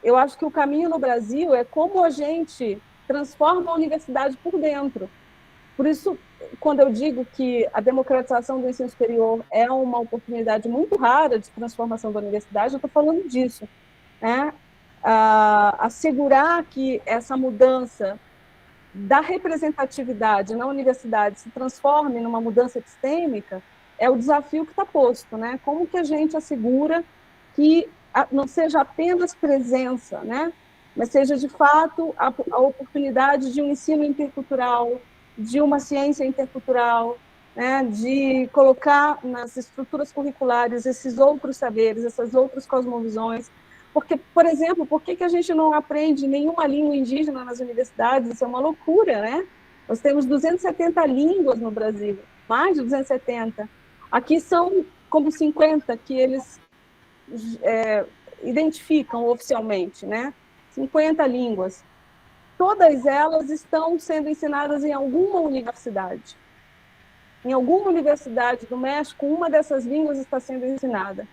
Eu acho que o caminho no Brasil é como a gente transforma a universidade por dentro. Por isso, quando eu digo que a democratização do ensino superior é uma oportunidade muito rara de transformação da universidade, eu estou falando disso, né? Assegurar que essa mudança da representatividade na universidade se transforme numa mudança epistêmica é o desafio que está posto, né? Como que a gente assegura que não seja apenas presença, né? Mas seja, de fato, a oportunidade de um ensino intercultural, de uma ciência intercultural, né? De colocar nas estruturas curriculares esses outros saberes, essas outras cosmovisões. Porque, por exemplo, por que a gente não aprende nenhuma língua indígena nas universidades? Isso é uma loucura, né? Nós temos 270 línguas no Brasil, mais de 270. Aqui são como 50 que eles identificam oficialmente, né? 50 línguas. Todas elas estão sendo ensinadas em alguma universidade. Em alguma universidade do México, uma dessas línguas está sendo ensinada.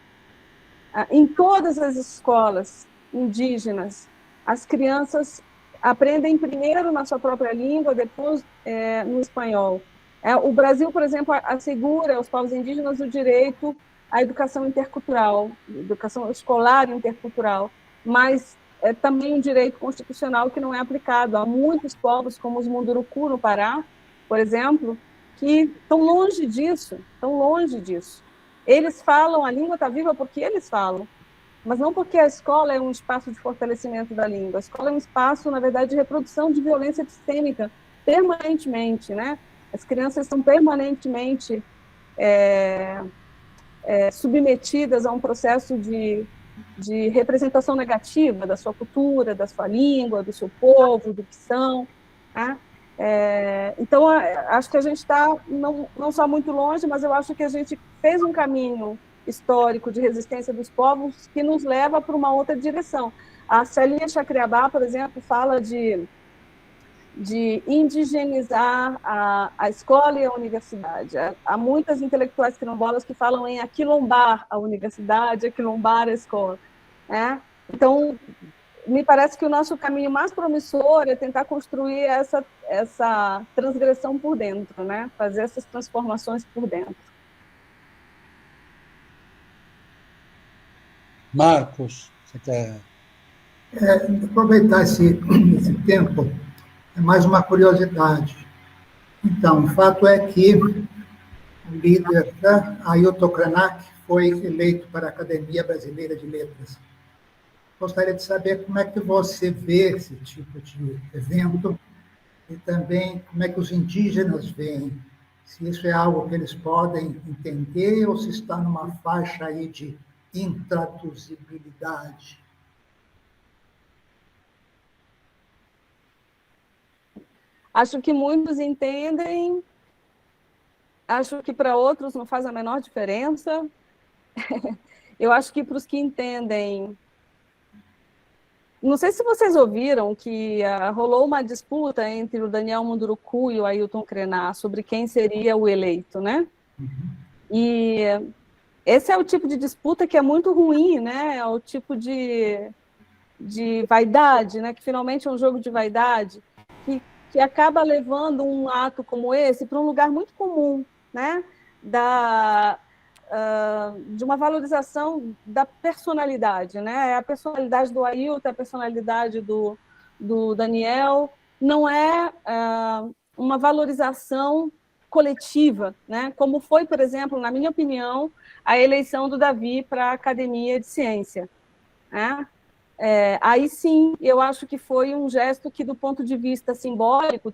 Em todas as escolas indígenas, as crianças aprendem primeiro na sua própria língua, depois no espanhol. O Brasil, por exemplo, assegura aos povos indígenas o direito à educação intercultural, educação escolar intercultural, mas é também um direito constitucional que não é aplicado. Há muitos povos, como os Munduruku, no Pará, por exemplo, que estão longe disso, Eles falam, a língua está viva porque eles falam, mas não porque a escola é um espaço de fortalecimento da língua. A escola é um espaço, na verdade, de reprodução de violência epistêmica, permanentemente, né? As crianças são permanentemente submetidas a um processo de representação negativa da sua cultura, da sua língua, do seu povo, do que são, tá? Então, acho que a gente está não só muito longe, mas eu acho que a gente fez um caminho histórico de resistência dos povos que nos leva para uma outra direção. A Celinha Chacriabá, por exemplo, fala de indigenizar a escola e a universidade. Há muitas intelectuais quilombolas que falam em aquilombar a universidade, aquilombar a escola, né? Então, me parece que o nosso caminho mais promissor é tentar construir essa transgressão por dentro, né? Fazer essas transformações por dentro. Marcos, você quer... Aproveitar esse tempo, é mais uma curiosidade. Então, o fato é que o líder, Ailton Krenak, foi eleito para a Academia Brasileira de Letras. Gostaria de saber como é que você vê esse tipo de evento e também como é que os indígenas veem, se isso é algo que eles podem entender ou se está numa faixa aí de intraduzibilidade. Acho que muitos entendem, acho que para outros não faz a menor diferença. Eu acho que para os que entendem... Não sei se vocês ouviram que rolou uma disputa entre o Daniel Munduruku e o Ailton Krenak sobre quem seria o eleito, né? E esse é o tipo de disputa que é muito ruim, né? É o tipo de vaidade, né? Que finalmente é um jogo de vaidade, que acaba levando um ato como esse para um lugar muito comum, né? De uma valorização da personalidade, né? A personalidade do Ailton, a personalidade do Daniel, não é uma valorização coletiva, né? Como foi, por exemplo, na minha opinião, a eleição do Davi para a Academia de Ciência, né? Aí sim, eu acho que foi um gesto que, do ponto de vista simbólico,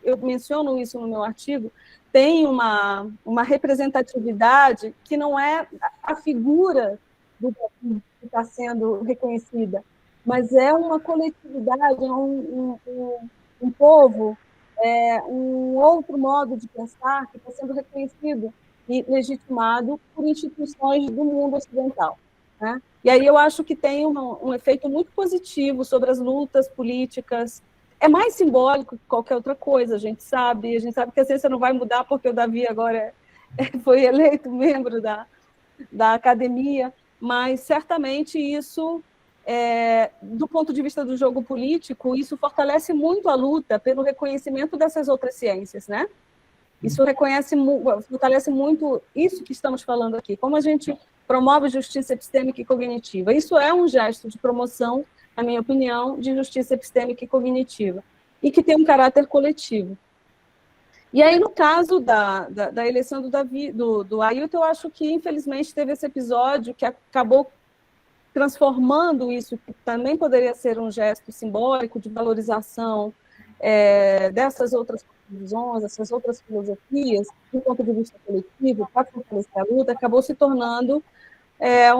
eu menciono isso no meu artigo, tem uma representatividade que não é a figura do Davi que está sendo reconhecida, mas é uma coletividade, é um povo, um outro modo de pensar que está sendo reconhecido e legitimado por instituições do mundo ocidental, né? E aí eu acho que tem um efeito muito positivo sobre as lutas políticas. É mais simbólico que qualquer outra coisa, a gente sabe que a ciência não vai mudar porque o Davi agora foi eleito membro da academia, mas certamente isso, do ponto de vista do jogo político, isso fortalece muito a luta pelo reconhecimento dessas outras ciências, né? Isso fortalece muito isso que estamos falando aqui, como a gente promove justiça epistêmica e cognitiva. Isso é um gesto de promoção, na minha opinião, de justiça epistêmica e cognitiva, e que tem um caráter coletivo. E aí, no caso da eleição do Ailton, eu acho que, infelizmente, teve esse episódio que acabou transformando isso, que também poderia ser um gesto simbólico de valorização dessas outras visões, essas outras filosofias, do ponto de vista coletivo, para fortalecer a luta, acabou se tornando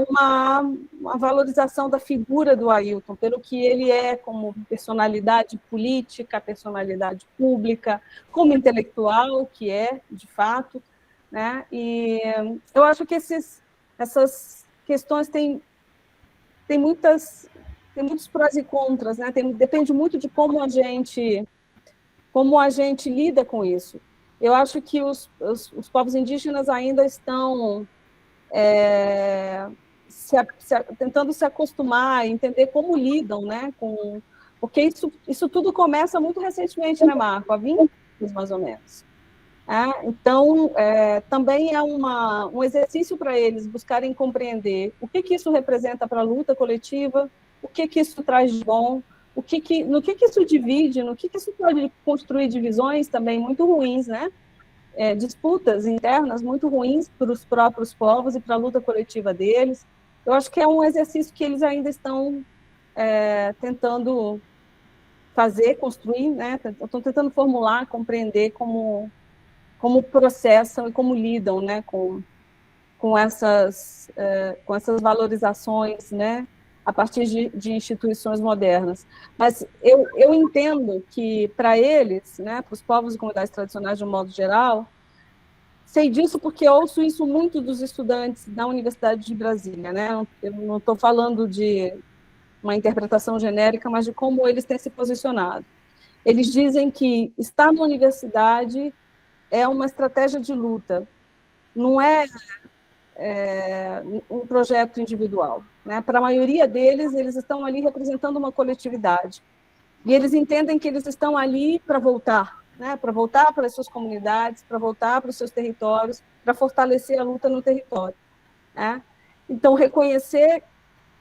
uma valorização da figura do Ailton, pelo que ele é como personalidade política, personalidade pública, como intelectual, que é, de fato, né? E eu acho que essas questões têm muitos prós e contras, né? Depende muito de como a gente lida com isso. Eu acho que os povos indígenas ainda estão tentando se acostumar, entender como lidam, né, porque isso tudo começa muito recentemente, né, Marco? Há 20 anos, mais ou menos. Então, também é um exercício para eles buscarem compreender o que isso representa para a luta coletiva, o que isso traz de bom, no que isso divide, no que isso pode construir divisões também muito ruins, né? Disputas internas muito ruins para os próprios povos e para a luta coletiva deles. Eu acho que é um exercício que eles ainda estão tentando fazer, construir, né? Estão tentando formular, compreender como processam e como lidam, né? com essas valorizações, né? A partir de instituições modernas. Mas eu entendo que, para eles, né, para os povos e comunidades tradicionais de um modo geral, sei disso porque ouço isso muito dos estudantes da Universidade de Brasília, né? Eu não estou falando de uma interpretação genérica, mas de como eles têm se posicionado. Eles dizem que estar na universidade é uma estratégia de luta, não é um projeto individual, né? Para a maioria deles, eles estão ali representando uma coletividade. E eles entendem que eles estão ali para voltar, né? Para voltar para as suas comunidades, para voltar para os seus territórios, para fortalecer a luta no território, né? Então, reconhecer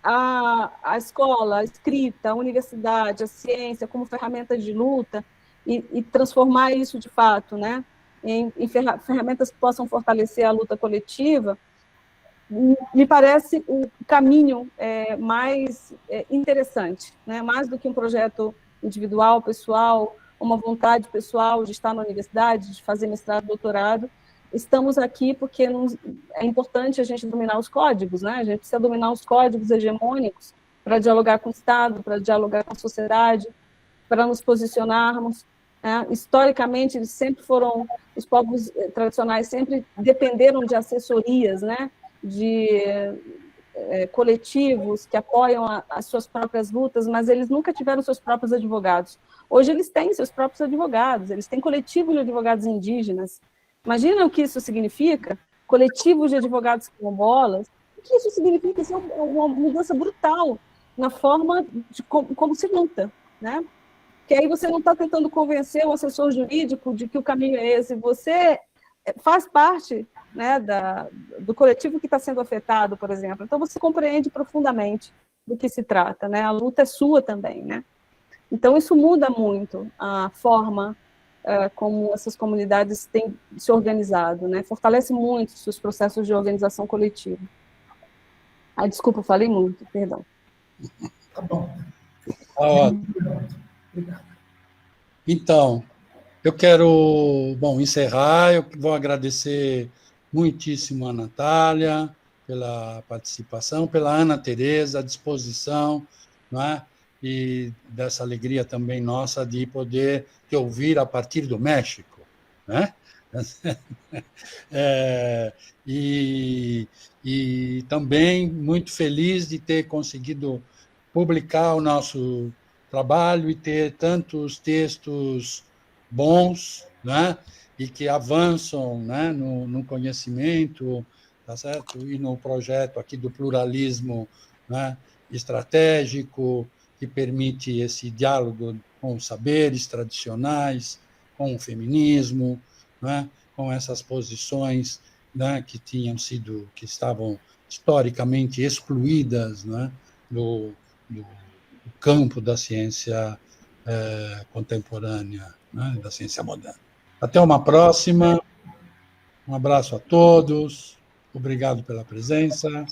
a escola, a escrita, a universidade, a ciência como ferramentas de luta e transformar isso, de fato, né? em ferramentas que possam fortalecer a luta coletiva, me parece o caminho mais interessante, né? Mais do que um projeto individual, pessoal, uma vontade pessoal de estar na universidade, de fazer mestrado, doutorado. Estamos aqui porque é importante a gente dominar os códigos, né? A gente precisa dominar os códigos hegemônicos para dialogar com o Estado, para dialogar com a sociedade, para nos posicionarmos. Historicamente, eles sempre foram, os povos tradicionais sempre dependeram de assessorias, né? De coletivos que apoiam as suas próprias lutas, mas eles nunca tiveram seus próprios advogados. Hoje eles têm seus próprios advogados, eles têm coletivos de advogados indígenas. Imagina o que isso significa, coletivos de advogados quilombolas. O que isso significa? Isso é uma mudança brutal na forma de como se luta, né? Que aí você não está tentando convencer o assessor jurídico de que o caminho é esse, você faz parte, né, do coletivo que está sendo afetado, por exemplo. Então, você compreende profundamente do que se trata, né? A luta é sua também, né? Então, isso muda muito a forma como essas comunidades têm se organizado, né? Fortalece muito os processos de organização coletiva. Desculpa, falei muito, perdão. Tá bom. Obrigado. Então, eu quero, encerrar. Eu vou agradecer muitíssimo a Natália pela participação, pela Ana Tereza, a disposição, não é? E dessa alegria também nossa de poder te ouvir a partir do México, né? E também muito feliz de ter conseguido publicar o nosso trabalho e ter tantos textos bons, né? E que avançam, né? no conhecimento, tá certo? E no projeto aqui do pluralismo, né? Estratégico, que permite esse diálogo com os saberes tradicionais, com o feminismo, né? Com essas posições, né? Que estavam historicamente excluídas, né? do campo da ciência contemporânea, né? Da ciência moderna. Até uma próxima. Um abraço a todos. Obrigado pela presença.